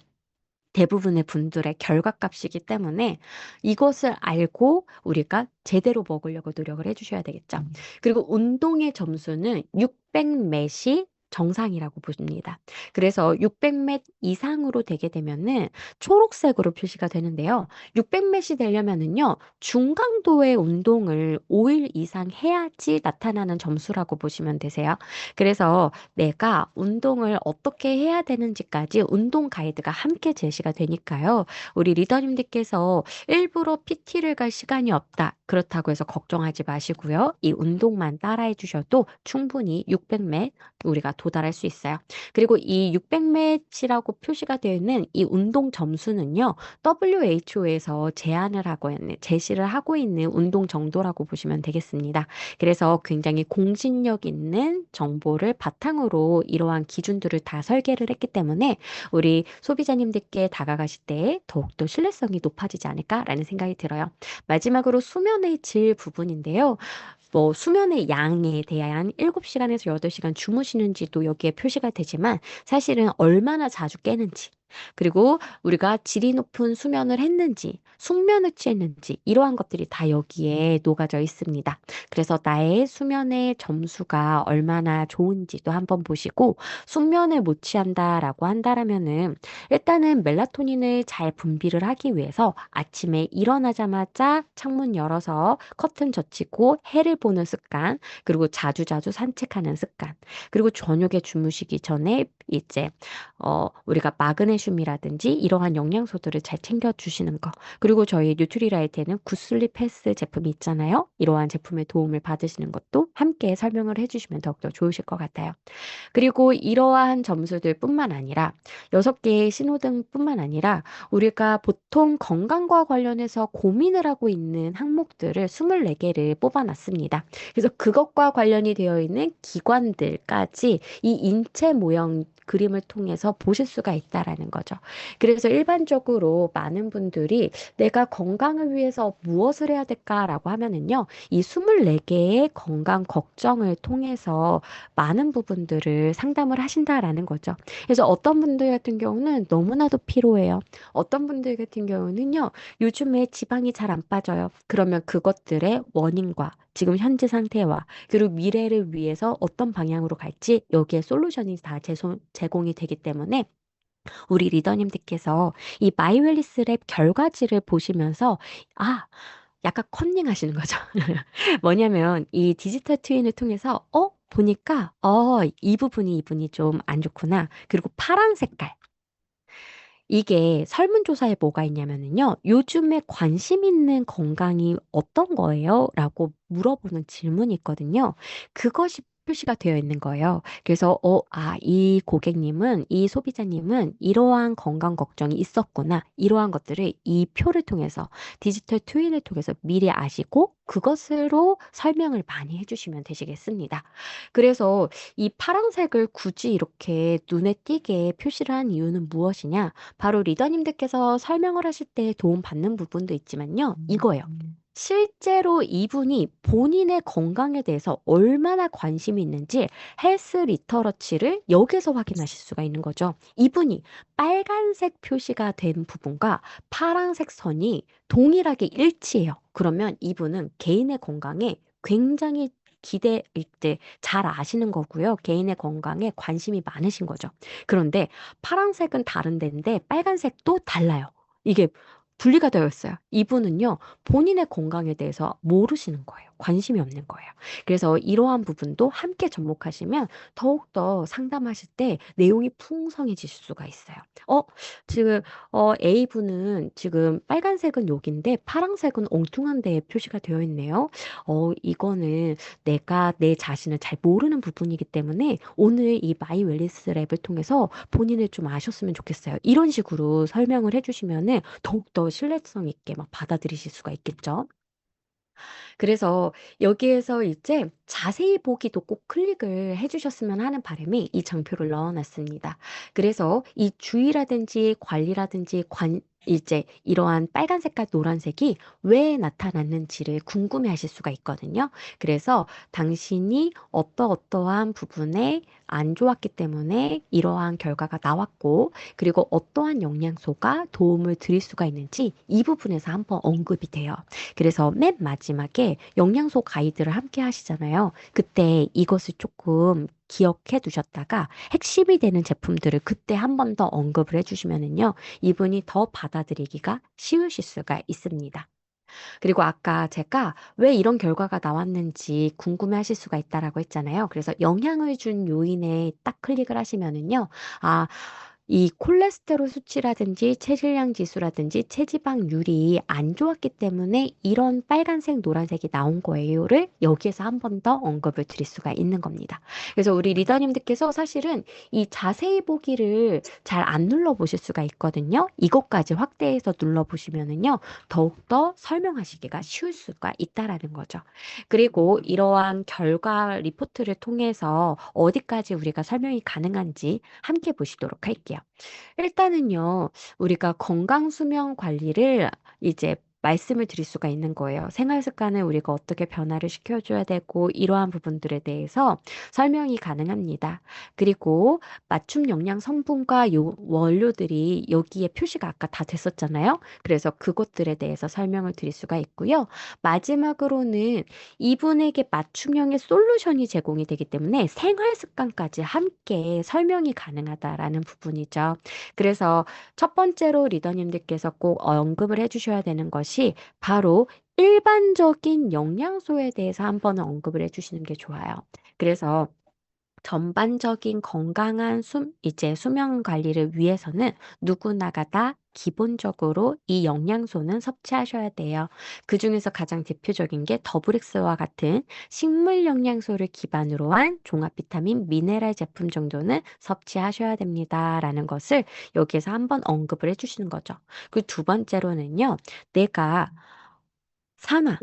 대부분의 분들의 결과값이기 때문에 이것을 알고 우리가 제대로 먹으려고 노력을 해주셔야 되겠죠. 그리고 운동의 점수는 600몇이 정상이라고 보십니다. 그래서 600몇 이상으로 되게 되면은 초록색으로 표시가 되는데요. 600몇이 되려면은요, 중강도의 운동을 5일 이상 해야지 나타나는 점수라고 보시면 되세요. 그래서 내가 운동을 어떻게 해야 되는지까지 운동 가이드가 함께 제시가 되니까요. 우리 리더님들께서 일부러 PT를 갈 시간이 없다. 그렇다고 해서 걱정하지 마시고요. 이 운동만 따라해 주셔도 충분히 600매 우리가 도달할 수 있어요. 그리고 이 600매치라고 표시가 되어 있는 이 운동 점수는요. WHO에서 제안을 하고 있는, 제시를 하고 있는 운동 정도라고 보시면 되겠습니다. 그래서 굉장히 공신력 있는 정보를 바탕으로 이러한 기준들을 다 설계를 했기 때문에 우리 소비자님들께 다가가실 때 더욱더 신뢰성이 높아지지 않을까라는 생각이 들어요. 마지막으로 수면의 질 부분인데요. 뭐 수면의 양에 대한 7시간에서 8시간 주무시는지도 여기에 표시가 되지만 사실은 얼마나 자주 깨는지 그리고 우리가 질이 높은 수면을 했는지 숙면을 취했는지 이러한 것들이 다 여기에 녹아져 있습니다. 그래서 나의 수면의 점수가 얼마나 좋은지도 한번 보시고 숙면을 못 취한다라고 한다라면은 일단은 멜라토닌을 잘 분비를 하기 위해서 아침에 일어나자마자 창문 열어서 커튼 젖히고 해를 보는 습관, 그리고 자주자주 산책하는 습관, 그리고 저녁에 주무시기 전에 이제 우리가 마그네슘이라든지 이러한 영양소들을 잘 챙겨주시는 거. 그리고 저희 뉴트리라이트에는 굿슬립 패스 제품이 있잖아요. 이러한 제품의 도움을 받으시는 것도 함께 설명을 해주시면 더욱더 좋으실 것 같아요. 그리고 이러한 점수들 뿐만 아니라 6개의 신호등뿐만 아니라 우리가 보통 건강과 관련해서 고민을 하고 있는 항목들을 24개를 뽑아놨습니다. 그래서 그것과 관련이 되어 있는 기관들까지 이 인체 모형 그림을 통해서 보실 수가 있다라는 거죠. 그래서 일반적으로 많은 분들이 내가 건강을 위해서 무엇을 해야 될까라고 하면은요, 이 24개의 건강 걱정을 통해서 많은 부분들을 상담을 하신다라는 거죠. 그래서 어떤 분들 같은 경우는 너무나도 피로해요. 어떤 분들 같은 경우는요, 요즘에 지방이 잘 안 빠져요. 그러면 그것들의 원인과 지금 현재 상태와 그리고 미래를 위해서 어떤 방향으로 갈지 여기에 솔루션이 다 제공이 되기 때문에 우리 리더님들께서 이 마이웰리스 랩 결과지를 보시면서 아, 약간 컨닝 하시는 거죠. 뭐냐면 이 디지털 트윈을 통해서 보니까 이 부분이 이분이 좀 안 좋구나. 그리고 파란 색깔. 이게 설문조사에 뭐가 있냐면은요. 요즘에 관심 있는 건강이 어떤 거예요? 라고 물어보는 질문이 있거든요. 그것이 표시가 되어 있는 거예요. 그래서, 이 고객님은, 이 소비자님은 이러한 건강 걱정이 있었구나. 이러한 것들을 이 표를 통해서, 디지털 트윈을 통해서 미리 아시고, 그것으로 설명을 많이 해주시면 되시겠습니다. 그래서 이 파란색을 굳이 이렇게 눈에 띄게 표시를 한 이유는 무엇이냐? 바로 리더님들께서 설명을 하실 때 도움 받는 부분도 있지만요. 이거예요. 실제로 이분이 본인의 건강에 대해서 얼마나 관심이 있는지 헬스 리터러치를 여기서 확인하실 수가 있는 거죠. 이분이 빨간색 표시가 된 부분과 파란색 선이 동일하게 일치해요. 그러면 이분은 개인의 건강에 굉장히 기대 이때 잘 아시는 거고요. 개인의 건강에 관심이 많으신 거죠. 그런데 파란색은 다른 데인데 빨간색도 달라요. 이게 분리가 되어 있어요. 이분은요, 본인의 건강에 대해서 모르시는 거예요. 관심이 없는 거예요. 그래서 이러한 부분도 함께 접목하시면 더욱더 상담하실 때 내용이 풍성해지실 수가 있어요. 어, 지금, A분은 지금 빨간색은 여기인데 파란색은 엉뚱한 데에 표시가 되어 있네요. 이거는 내가 내 자신을 잘 모르는 부분이기 때문에 오늘 이 마이 웰리스 랩을 통해서 본인을 좀 아셨으면 좋겠어요. 이런 식으로 설명을 해주시면은 더욱더 신뢰성 있게 막 받아들이실 수가 있겠죠. 그래서 여기에서 이제 자세히 보기도 꼭 클릭을 해주셨으면 하는 바람에 이 장표를 넣어놨습니다. 그래서 이 주의라든지 관리라든지 이제 이러한 빨간 색깔 노란색이 왜 나타났는지를 궁금해 하실 수가 있거든요. 그래서 당신이 어떠어떠한 부분에 안 좋았기 때문에 이러한 결과가 나왔고, 그리고 어떠한 영양소가 도움을 드릴 수가 있는지 이 부분에서 한번 언급이 돼요. 그래서 맨 마지막에 영양소 가이드를 함께 하시잖아요. 그때 이것을 조금 기억해 두셨다가 핵심이 되는 제품들을 그때 한 번 더 언급을 해주시면은요, 이분이 더 받아들이기가 쉬우실 수가 있습니다. 그리고 아까 제가 왜 이런 결과가 나왔는지 궁금해 하실 수가 있다라고 했잖아요. 그래서 영향을 준 요인에 딱 클릭을 하시면은요, 아, 이 콜레스테롤 수치라든지 체질량 지수라든지 체지방률이 안 좋았기 때문에 이런 빨간색, 노란색이 나온 거예요를 여기에서 한 번 더 언급을 드릴 수가 있는 겁니다. 그래서 우리 리더님들께서 사실은 이 자세히 보기를 잘 안 눌러보실 수가 있거든요. 이것까지 확대해서 눌러보시면은요, 더욱더 설명하시기가 쉬울 수가 있다라는 거죠. 그리고 이러한 결과 리포트를 통해서 어디까지 우리가 설명이 가능한지 함께 보시도록 할게요. 일단은요, 우리가 건강 수면 관리를 이제 말씀을 드릴 수가 있는 거예요. 생활 습관을 우리가 어떻게 변화를 시켜줘야 되고, 이러한 부분들에 대해서 설명이 가능합니다. 그리고 맞춤 영양 성분과 원료들이 여기에 표시가 아까 다 됐었잖아요. 그래서 그것들에 대해서 설명을 드릴 수가 있고요. 마지막으로는 이분에게 맞춤형의 솔루션이 제공이 되기 때문에 생활 습관까지 함께 설명이 가능하다라는 부분이죠. 그래서 첫 번째로 리더님들께서 꼭 언급을 해주셔야 되는 것이 바로 일반적인 영양소에 대해서 한번 언급을 해주시는 게 좋아요. 그래서 전반적인 건강한 이제 수면 관리를 위해서는 누구나가 다 기본적으로 이 영양소는 섭취하셔야 돼요. 그중에서 가장 대표적인 게 더블엑스와 같은 식물 영양소를 기반으로 한 종합 비타민, 미네랄 제품 정도는 섭취하셔야 됩니다라는 것을 여기에서 한번 언급을 해주시는 거죠. 그 두 번째로는요, 내가 산화,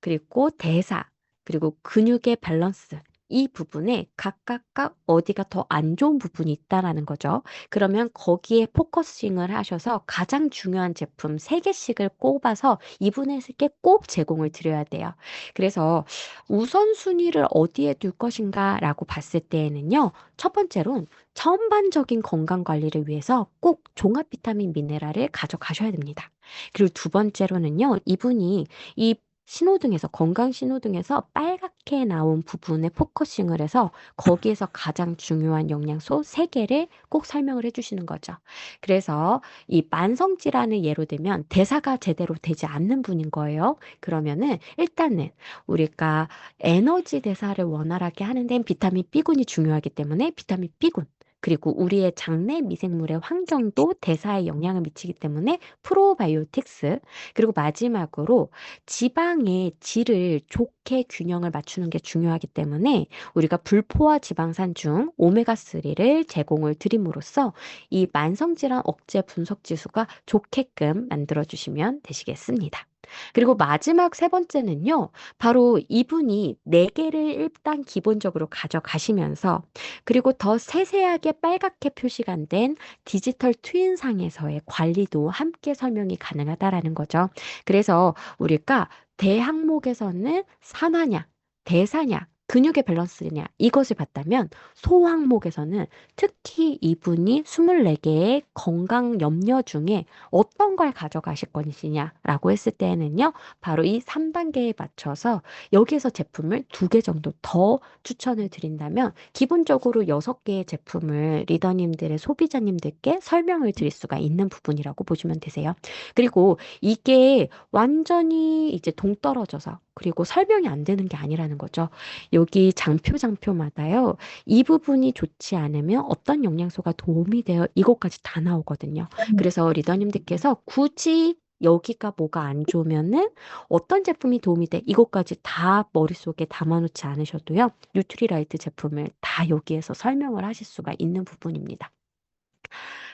그리고 대사, 그리고 근육의 밸런스. 이 부분에 각각 어디가 더 안 좋은 부분이 있다라는 거죠. 그러면 거기에 포커싱을 하셔서 가장 중요한 제품 3개씩을 꼽아서 이분에게 꼭 제공을 드려야 돼요. 그래서 우선순위를 어디에 둘 것인가라고 봤을 때에는요. 첫 번째로는 전반적인 건강 관리를 위해서 꼭 종합 비타민 미네랄을 가져가셔야 됩니다. 그리고 두 번째로는요. 이분이 이 신호등에서 건강 신호등에서 빨갛게 나온 부분에 포커싱을 해서 거기에서 가장 중요한 영양소 3개를 꼭 설명을 해주시는 거죠. 그래서 이 만성 질환을 예로 들면 대사가 제대로 되지 않는 분인 거예요. 그러면은 일단은 우리가 에너지 대사를 원활하게 하는 데는 비타민 B군이 중요하기 때문에 비타민 B군, 그리고 우리의 장내 미생물의 환경도 대사에 영향을 미치기 때문에 프로바이오틱스, 그리고 마지막으로 지방의 질을 좋게 균형을 맞추는 게 중요하기 때문에 우리가 불포화 지방산 중 오메가3를 제공을 드림으로써 이 만성질환 억제 분석 지수가 좋게끔 만들어주시면 되시겠습니다. 그리고 마지막 세 번째는요, 바로 이분이 네개를 일단 기본적으로 가져가시면서, 그리고 더 세세하게 빨갛게 표시가 된 디지털 트윈상에서의 관리도 함께 설명이 가능하다라는 거죠. 그래서 우리가 대항목에서는 산화냐, 대사냐, 근육의 밸런스냐 이것을 봤다면 소 항목에서는 특히 이분이 24개의 건강 염려 중에 어떤 걸 가져가실 것이냐라고 했을 때에는요. 바로 이 3단계에 맞춰서 여기에서 제품을 2개 정도 더 추천을 드린다면 기본적으로 6개의 제품을 리더님들의 소비자님들께 설명을 드릴 수가 있는 부분이라고 보시면 되세요. 그리고 이게 완전히 이제 동떨어져서 그리고 설명이 안 되는 게 아니라는 거죠. 여기 장표마다요. 이 부분이 좋지 않으면 어떤 영양소가 도움이 돼요. 이것까지 다 나오거든요. 그래서 리더님들께서 굳이 여기가 뭐가 안 좋으면은 어떤 제품이 도움이 돼? 이것까지 다 머릿속에 담아놓지 않으셔도요. 뉴트리라이트 제품을 다 여기에서 설명을 하실 수가 있는 부분입니다.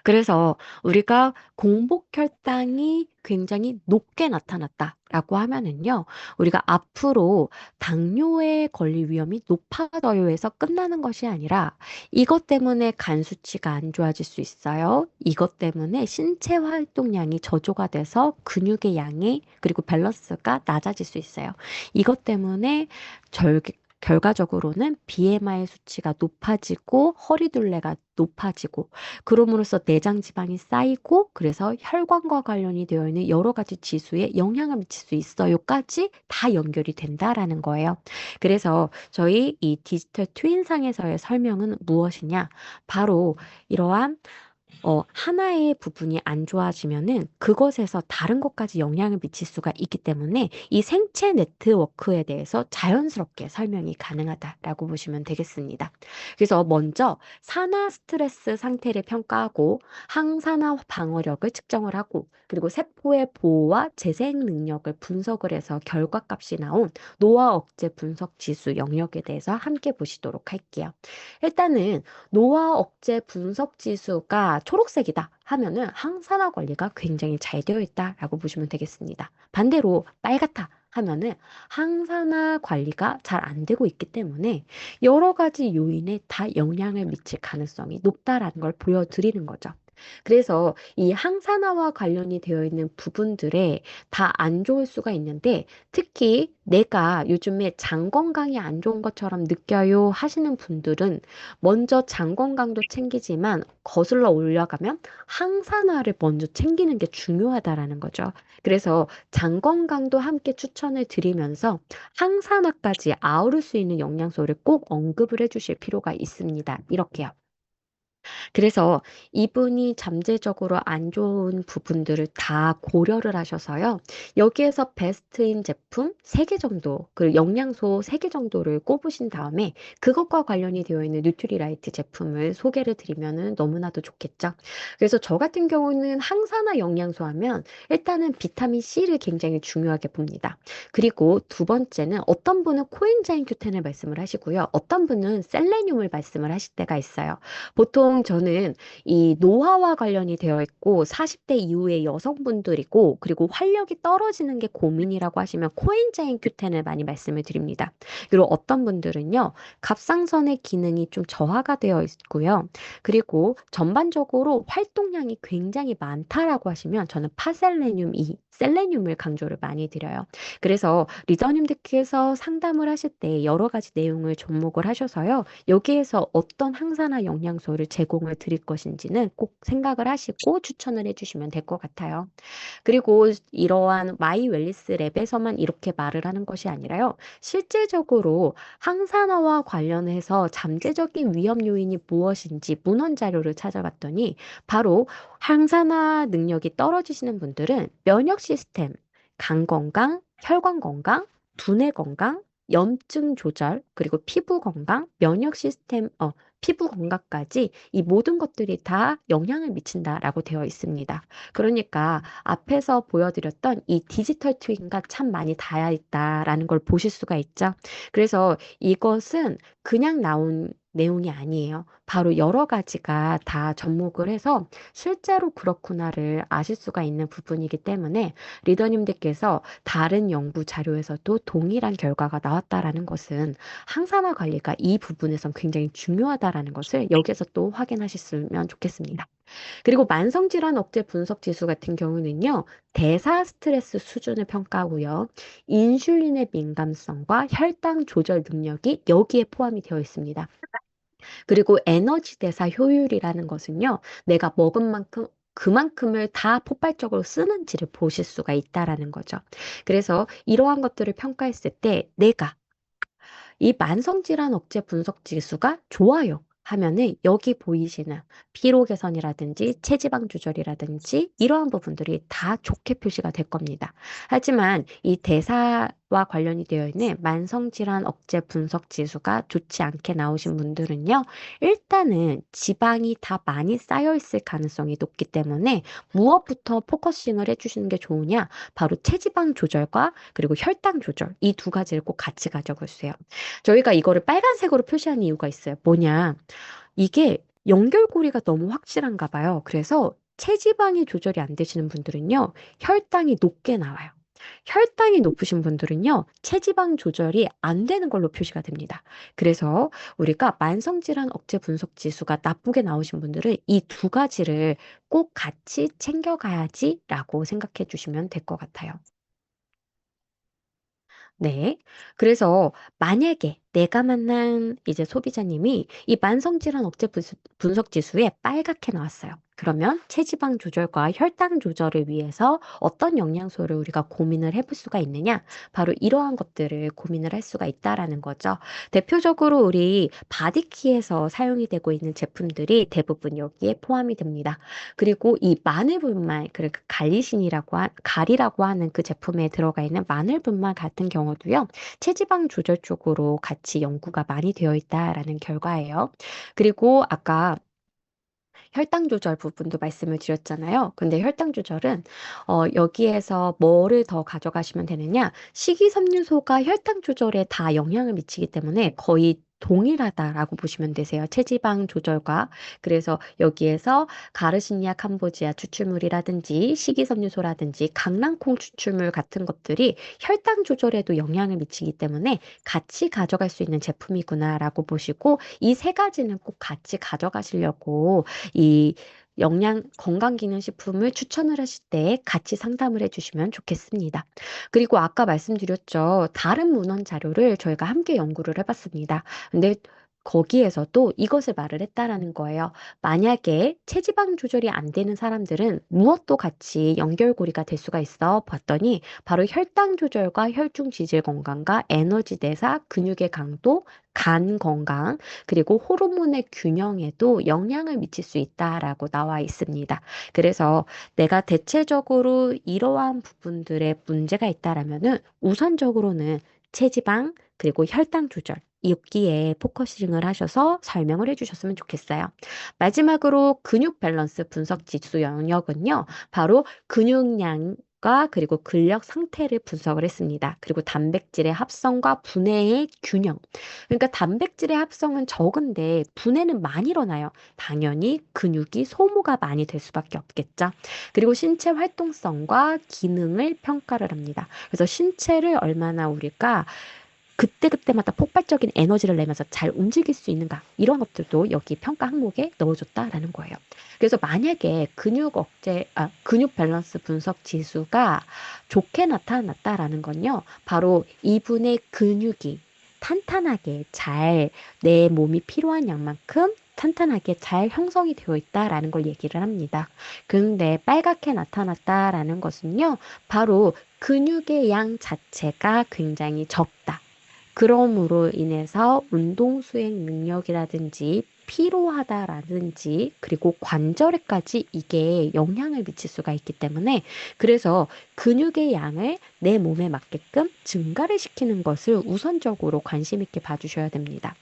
그래서 우리가 공복 혈당이 굉장히 높게 나타났다라고 하면은요, 우리가 앞으로 당뇨에 걸릴 위험이 높아져요 해서 끝나는 것이 아니라 이것 때문에 간 수치가 안 좋아질 수 있어요. 이것 때문에 신체 활동량이 저조가 돼서 근육의 양이 그리고 밸런스가 낮아질 수 있어요. 이것 때문에 결과적으로는 BMI 수치가 높아지고 허리둘레가 높아지고 그럼으로써 내장 지방이 쌓이고 그래서 혈관과 관련이 되어 있는 여러 가지 지수에 영향을 미칠 수 있어요까지 다 연결이 된다라는 거예요. 그래서 저희 이 디지털 트윈상에서의 설명은 무엇이냐? 바로 이러한 하나의 부분이 안 좋아지면은 그것에서 다른 것까지 영향을 미칠 수가 있기 때문에 이 생체 네트워크에 대해서 자연스럽게 설명이 가능하다라고 보시면 되겠습니다. 그래서 먼저 산화 스트레스 상태를 평가하고 항산화 방어력을 측정을 하고 그리고 세포의 보호와 재생 능력을 분석을 해서 결과값이 나온 노화 억제 분석 지수 영역에 대해서 함께 보시도록 할게요. 일단은 노화 억제 분석 지수가 초록색이다 하면은 항산화 관리가 굉장히 잘 되어 있다라고 보시면 되겠습니다. 반대로 빨갛다 하면은 항산화 관리가 잘 안 되고 있기 때문에 여러 가지 요인에 다 영향을 미칠 가능성이 높다라는 걸 보여드리는 거죠. 그래서 이 항산화와 관련이 되어 있는 부분들에 다 안 좋을 수가 있는데 특히 내가 요즘에 장 건강이 안 좋은 것처럼 느껴요 하시는 분들은 먼저 장 건강도 챙기지만 거슬러 올라가면 항산화를 먼저 챙기는 게 중요하다라는 거죠. 그래서 장 건강도 함께 추천을 드리면서 항산화까지 아우를 수 있는 영양소를 꼭 언급을 해주실 필요가 있습니다. 이렇게요. 그래서 이분이 잠재적으로 안 좋은 부분들을 다 고려를 하셔서요. 여기에서 베스트인 제품 3개 정도, 그 영양소 3개 정도를 꼽으신 다음에 그것과 관련이 되어 있는 뉴트리라이트 제품을 소개를 드리면은 너무나도 좋겠죠. 그래서 저 같은 경우는 항산화 영양소 하면 일단은 비타민 C를 굉장히 중요하게 봅니다. 그리고 두 번째는 어떤 분은 코엔자임 Q10을 말씀을 하시고요. 어떤 분은 셀레늄을 말씀을 하실 때가 있어요. 보통 저는 이 노화와 관련이 되어 있고 40대 이후의 여성분들이고 그리고 활력이 떨어지는 게 고민이라고 하시면 코엔자임 Q10을 많이 말씀을 드립니다. 그리고 어떤 분들은요. 갑상선의 기능이 좀 저하가 되어 있고요. 그리고 전반적으로 활동량이 굉장히 많다라고 하시면 저는 파셀레늄 이 셀레늄을 강조를 많이 드려요. 그래서 리더님들께서 상담을 하실 때 여러 가지 내용을 접목을 하셔서요. 여기에서 어떤 항산화 영양소를 제공을 드릴 것인지는 꼭 생각을 하시고 추천을 해주시면 될 것 같아요. 그리고 이러한 마이 웰리스 랩에서만 이렇게 말을 하는 것이 아니라요. 실제적으로 항산화와 관련해서 잠재적인 위험 요인이 무엇인지 문헌 자료를 찾아봤더니 바로 항산화 능력이 떨어지시는 분들은 면역 시스템, 간 건강, 혈관 건강, 두뇌 건강, 염증 조절, 그리고 피부 건강, 면역 시스템, 피부 건강까지 이 모든 것들이 다 영향을 미친다라고 되어 있습니다. 그러니까 앞에서 보여드렸던 이 디지털 트윈과 참 많이 닿아 있다라는 걸 보실 수가 있죠. 그래서 이것은 그냥 나온 내용이 아니에요. 바로 여러 가지가 다 접목을 해서 실제로 그렇구나를 아실 수가 있는 부분이기 때문에 리더님들께서 다른 연구 자료에서도 동일한 결과가 나왔다라는 것은 항산화 관리가 이 부분에선 굉장히 중요하다라는 것을 여기서 또 확인하셨으면 좋겠습니다. 그리고 만성질환 억제 분석 지수 같은 경우는요, 대사 스트레스 수준을 평가하고요, 인슐린의 민감성과 혈당 조절 능력이 여기에 포함이 되어 있습니다. 그리고 에너지 대사 효율이라는 것은요, 내가 먹은 만큼 그만큼을 다 폭발적으로 쓰는지를 보실 수가 있다라는 거죠. 그래서 이러한 것들을 평가했을 때 내가 이 만성질환 억제 분석 지수가 좋아요 하면은 여기 보이시는 피로 개선이라든지 체지방 조절이라든지 이러한 부분들이 다 좋게 표시가 될 겁니다. 하지만 이 대사와 관련이 되어 있는 만성질환 억제 분석 지수가 좋지 않게 나오신 분들은요, 일단은 지방이 다 많이 쌓여 있을 가능성이 높기 때문에 무엇부터 포커싱을 해주시는 게 좋으냐? 바로 체지방 조절과 그리고 혈당 조절 이 두 가지를 꼭 같이 가져보세요. 저희가 이거를 빨간색으로 표시한 이유가 있어요. 뭐냐? 이게 연결고리가 너무 확실한가 봐요. 그래서 체지방이 조절이 안 되시는 분들은요, 혈당이 높게 나와요. 혈당이 높으신 분들은요, 체지방 조절이 안 되는 걸로 표시가 됩니다. 그래서 우리가 만성질환 억제 분석 지수가 나쁘게 나오신 분들은 이 두 가지를 꼭 같이 챙겨가야지라고 생각해 주시면 될 것 같아요. 네. 그래서 만약에 내가 만난 이제 소비자님이 이 만성질환 억제 분석 지수에 빨갛게 나왔어요. 그러면 체지방 조절과 혈당 조절을 위해서 어떤 영양소를 우리가 고민을 해볼 수가 있느냐? 바로 이러한 것들을 고민을 할 수가 있다라는 거죠. 대표적으로 우리 바디키에서 사용이 되고 있는 제품들이 대부분 여기에 포함이 됩니다. 그리고 이 마늘분말, 그러니까 가리라고 하는 그 제품에 들어가 있는 마늘분말 같은 경우도요, 체지방 조절 쪽으로 같이 연구가 많이 되어 있다라는 결과예요. 그리고 아까 혈당 조절 부분도 말씀을 드렸잖아요. 근데 혈당 조절은 여기에서 뭐를 더 가져가시면 되느냐? 식이섬유소가 혈당 조절에 다 영향을 미치기 때문에 거의 동일하다라고 보시면 되세요. 체지방 조절과. 그래서 여기에서 가르시니아 캄보지아 추출물이라든지 식이섬유소라든지 강낭콩 추출물 같은 것들이 혈당 조절에도 영향을 미치기 때문에 같이 가져갈 수 있는 제품이구나라고 보시고 이 세 가지는 꼭 같이 가져가시려고 이 건강기능식품을 추천을 하실 때 같이 상담을 해주시면 좋겠습니다. 그리고 아까 말씀드렸죠. 다른 문헌 자료를 저희가 함께 연구를 해봤습니다. 근데 거기에서도 이것을 말을 했다라는 거예요. 만약에 체지방 조절이 안 되는 사람들은 무엇도 같이 연결고리가 될 수가 있어 봤더니 바로 혈당 조절과 혈중 지질 건강과 에너지 대사, 근육의 강도, 간 건강, 그리고 호르몬의 균형에도 영향을 미칠 수 있다라고 나와 있습니다. 그래서 내가 대체적으로 이러한 부분들에 문제가 있다라면은 우선적으로는 체지방 그리고 혈당 조절 여기에 포커싱을 하셔서 설명을 해주셨으면 좋겠어요. 마지막으로 근육 밸런스 분석 지수 영역은요, 바로 근육량과 그리고 근력 상태를 분석을 했습니다. 그리고 단백질의 합성과 분해의 균형. 그러니까 단백질의 합성은 적은데 분해는 많이 일어나요. 당연히 근육이 소모가 많이 될 수밖에 없겠죠. 그리고 신체 활동성과 기능을 평가를 합니다. 그래서 신체를 얼마나 우리가 그때그때마다 폭발적인 에너지를 내면서 잘 움직일 수 있는가 이런 것들도 여기 평가 항목에 넣어줬다라는 거예요. 그래서 만약에 근육 밸런스 분석 지수가 좋게 나타났다라는 건요, 바로 이분의 근육이 탄탄하게 잘 내 몸이 필요한 양만큼 탄탄하게 잘 형성이 되어 있다라는 걸 얘기를 합니다. 근데 빨갛게 나타났다라는 것은요, 바로 근육의 양 자체가 굉장히 적다. 그럼으로 인해서 운동 수행 능력이라든지 피로하다라든지 그리고 관절에까지 이게 영향을 미칠 수가 있기 때문에 그래서 근육의 양을 내 몸에 맞게끔 증가를 시키는 것을 우선적으로 관심 있게 봐주셔야 됩니다.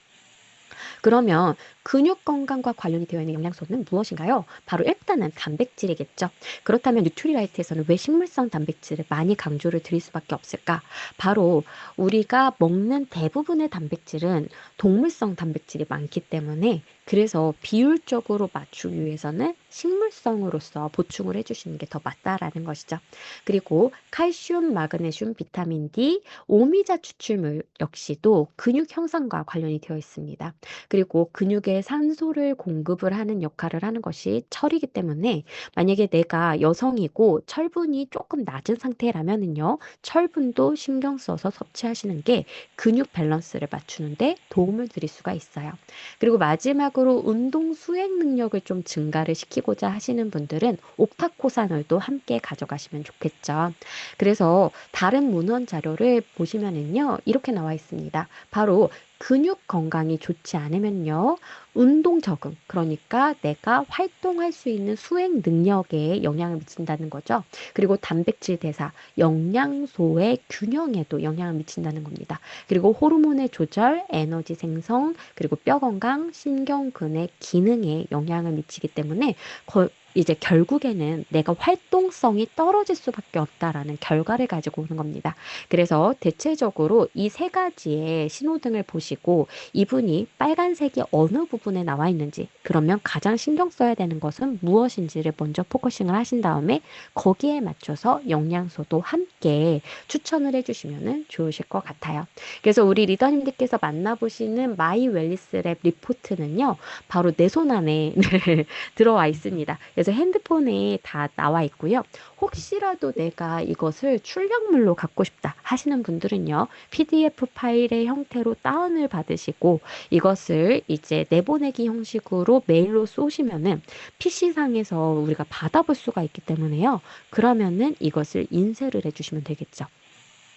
그러면 근육 건강과 관련이 되어 있는 영양소는 무엇인가요? 바로 일단은 단백질이겠죠. 그렇다면 뉴트리라이트에서는 왜 식물성 단백질을 많이 강조를 드릴 수밖에 없을까? 바로 우리가 먹는 대부분의 단백질은 동물성 단백질이 많기 때문에 그래서 비율적으로 맞추기 위해서는 식물성으로서 보충을 해주시는 게 더 맞다라는 것이죠. 그리고 칼슘, 마그네슘, 비타민 D, 오미자 추출물 역시도 근육 형성과 관련이 되어 있습니다. 그리고 근육에 산소를 공급을 하는 역할을 하는 것이 철이기 때문에 만약에 내가 여성이고 철분이 조금 낮은 상태라면은요, 철분도 신경 써서 섭취하시는 게 근육 밸런스를 맞추는데 도움을 드릴 수가 있어요. 그리고 마지막으로 운동 수행 능력을 좀 증가를 시키고자 하시는 분들은 옥타코산올도 함께 가져가시면 좋겠죠. 그래서 다른 문헌 자료를 보시면은요, 이렇게 나와 있습니다. 바로 근육 건강이 좋지 않으면요, 운동 적응, 그러니까 내가 활동할 수 있는 수행 능력에 영향을 미친다는 거죠. 그리고 단백질 대사, 영양소의 균형에도 영향을 미친다는 겁니다. 그리고 호르몬의 조절, 에너지 생성, 그리고 뼈 건강, 신경근의 기능에 영향을 미치기 때문에 이제 결국에는 내가 활동성이 떨어질 수밖에 없다라는 결과를 가지고 오는 겁니다. 그래서 대체적으로 이 세 가지의 신호등을 보시고 이분이 빨간색이 어느 부분에 나와 있는지, 그러면 가장 신경 써야 되는 것은 무엇인지를 먼저 포커싱을 하신 다음에 거기에 맞춰서 영양소도 함께 추천을 해주시면 좋으실 것 같아요. 그래서 우리 리더님들께서 만나보시는 마이 웰니스 랩 리포트는요, 바로 내 손 안에 들어와 있습니다. 그래서 핸드폰에 다 나와 있고요. 혹시라도 내가 이것을 출력물로 갖고 싶다 하시는 분들은요, PDF 파일의 형태로 다운을 받으시고 이것을 이제 내보내기 형식으로 메일로 쏘시면은 PC상에서 우리가 받아볼 수가 있기 때문에요. 그러면은 이것을 인쇄를 해주시면 되겠죠.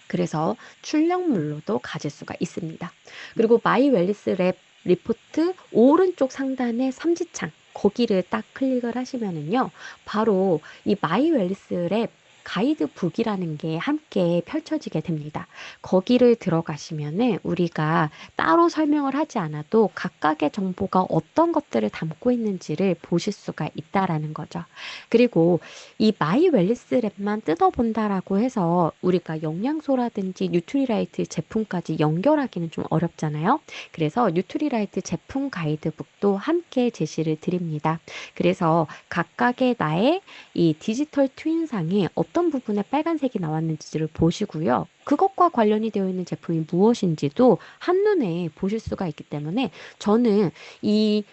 그래서 출력물로도 가질 수가 있습니다. 그리고 마이 웰니스 랩 리포트 오른쪽 상단의 삼지창 거기를 딱 클릭을 하시면은요. 바로 이 마이 웰니스 랩 가이드북이라는 게 함께 펼쳐지게 됩니다. 거기를 들어가시면은 우리가 따로 설명을 하지 않아도 각각의 정보가 어떤 것들을 담고 있는지를 보실 수가 있다라는 거죠. 그리고 이 마이 웰니스 랩만 뜯어본다라고 해서 우리가 영양소라든지 뉴트리라이트 제품까지 연결하기는 좀 어렵잖아요. 그래서 뉴트리라이트 제품 가이드북도 함께 제시를 드립니다. 그래서 각각의 나의 이 디지털 트윈상에 어떤 부분에 빨간색이 나왔는지를 보시고요. 그것과 관련이 되어 있는 제품이 무엇인지도 한눈에 보실 수가 있기 때문에 저는 이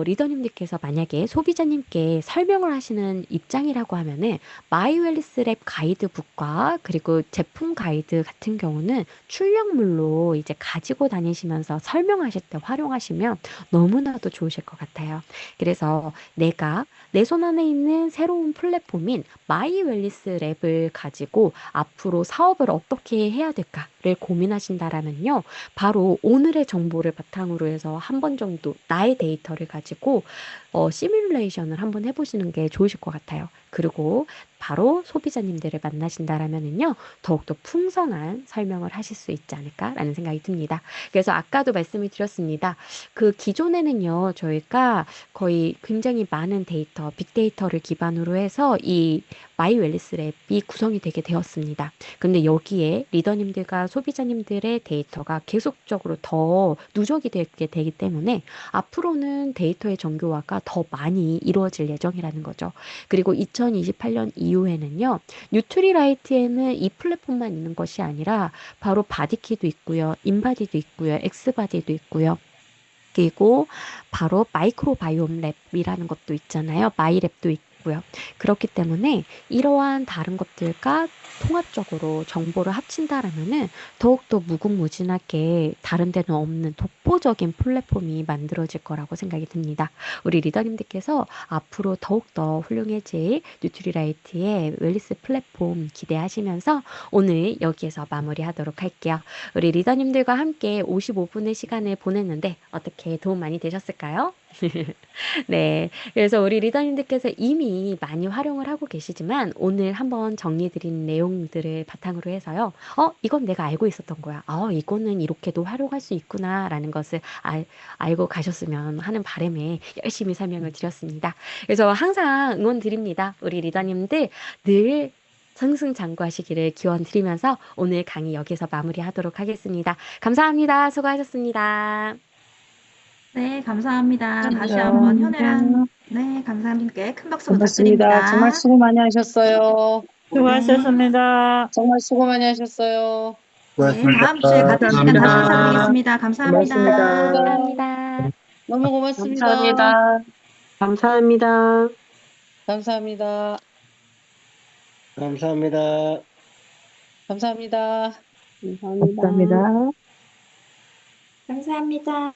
리더님들께서 만약에 소비자님께 설명을 하시는 입장이라고 하면은 마이웰리스 랩 가이드북과 그리고 제품 가이드 같은 경우는 출력물로 이제 가지고 다니시면서 설명하실 때 활용하시면 너무나도 좋으실 것 같아요. 그래서 내가 내 손 안에 있는 새로운 플랫폼인 마이웰리스 랩을 가지고 앞으로 사업을 어떻게 해야 될까를 고민하신다라면요. 바로 오늘의 정보를 바탕으로 해서 한 번 정도 나의 데이터를 가지고 시뮬레이션을 한번 해보시는 게 좋으실 것 같아요. 그리고 바로 소비자님들을 만나신다라면은요, 더욱더 풍성한 설명을 하실 수 있지 않을까라는 생각이 듭니다. 그래서 아까도 말씀을 드렸습니다. 그 기존에는요, 저희가 거의 굉장히 많은 데이터, 빅데이터를 기반으로 해서 이 마이 웰니스 랩이 구성이 되게 되었습니다. 근데 여기에 리더님들과 소비자님들의 데이터가 계속적으로 더 누적이 되게 되기 때문에 앞으로는 데이터의 정교화가 더 많이 이루어질 예정이라는 거죠. 그리고 2028년 이후에는요, 뉴트리라이트에는 이 플랫폼만 있는 것이 아니라 바로 바디키도 있고요, 인바디도 있고요, 엑스바디도 있고요. 그리고 바로 마이크로바이옴 랩이라는 것도 있잖아요. 마이랩도 있고요. 그렇기 때문에 이러한 다른 것들과 통합적으로 정보를 합친다라면은 더욱더 무궁무진하게 다른 데는 없는 독보적인 플랫폼이 만들어질 거라고 생각이 듭니다. 우리 리더님들께서 앞으로 더욱더 훌륭해질 뉴트리라이트의 웰니스 플랫폼 기대하시면서 오늘 여기에서 마무리하도록 할게요. 우리 리더님들과 함께 55분의 시간을 보냈는데 어떻게 도움 많이 되셨을까요? 네. 그래서 우리 리더님들께서 이미 많이 활용을 하고 계시지만 오늘 한번 정리해드린 내용들을 바탕으로 해서요. 이건 내가 알고 있었던 거야. 이거는 이렇게도 활용할 수 있구나라는 것을 알고 가셨으면 하는 바람에 열심히 설명을 드렸습니다. 그래서 항상 응원 드립니다. 우리 리더님들 늘 승승장구하시기를 기원 드리면서 오늘 강의 여기서 마무리하도록 하겠습니다. 감사합니다. 수고하셨습니다. 네, 감사합니다. 다시 한번 감사합니다. 현애랑, 네, 감사님께 큰 박수 반갑습니다. 정말 부탁드립니다. 수고 많이 하셨어요. 네, 수고하셨습니다. 정말 수고 많이 하셨어요. 네, 수고하셨습니다. 다음 주에 같은 시간 다시 감사합니다. 인사드리겠습니다. 고맙습니다. 감사합니다. 감사합니다. 너무 고맙습니다. 감사합니다. 감사합니다. 감사합니다. 감사합니다. 감사합니다. 감사합니다. 감사합니다.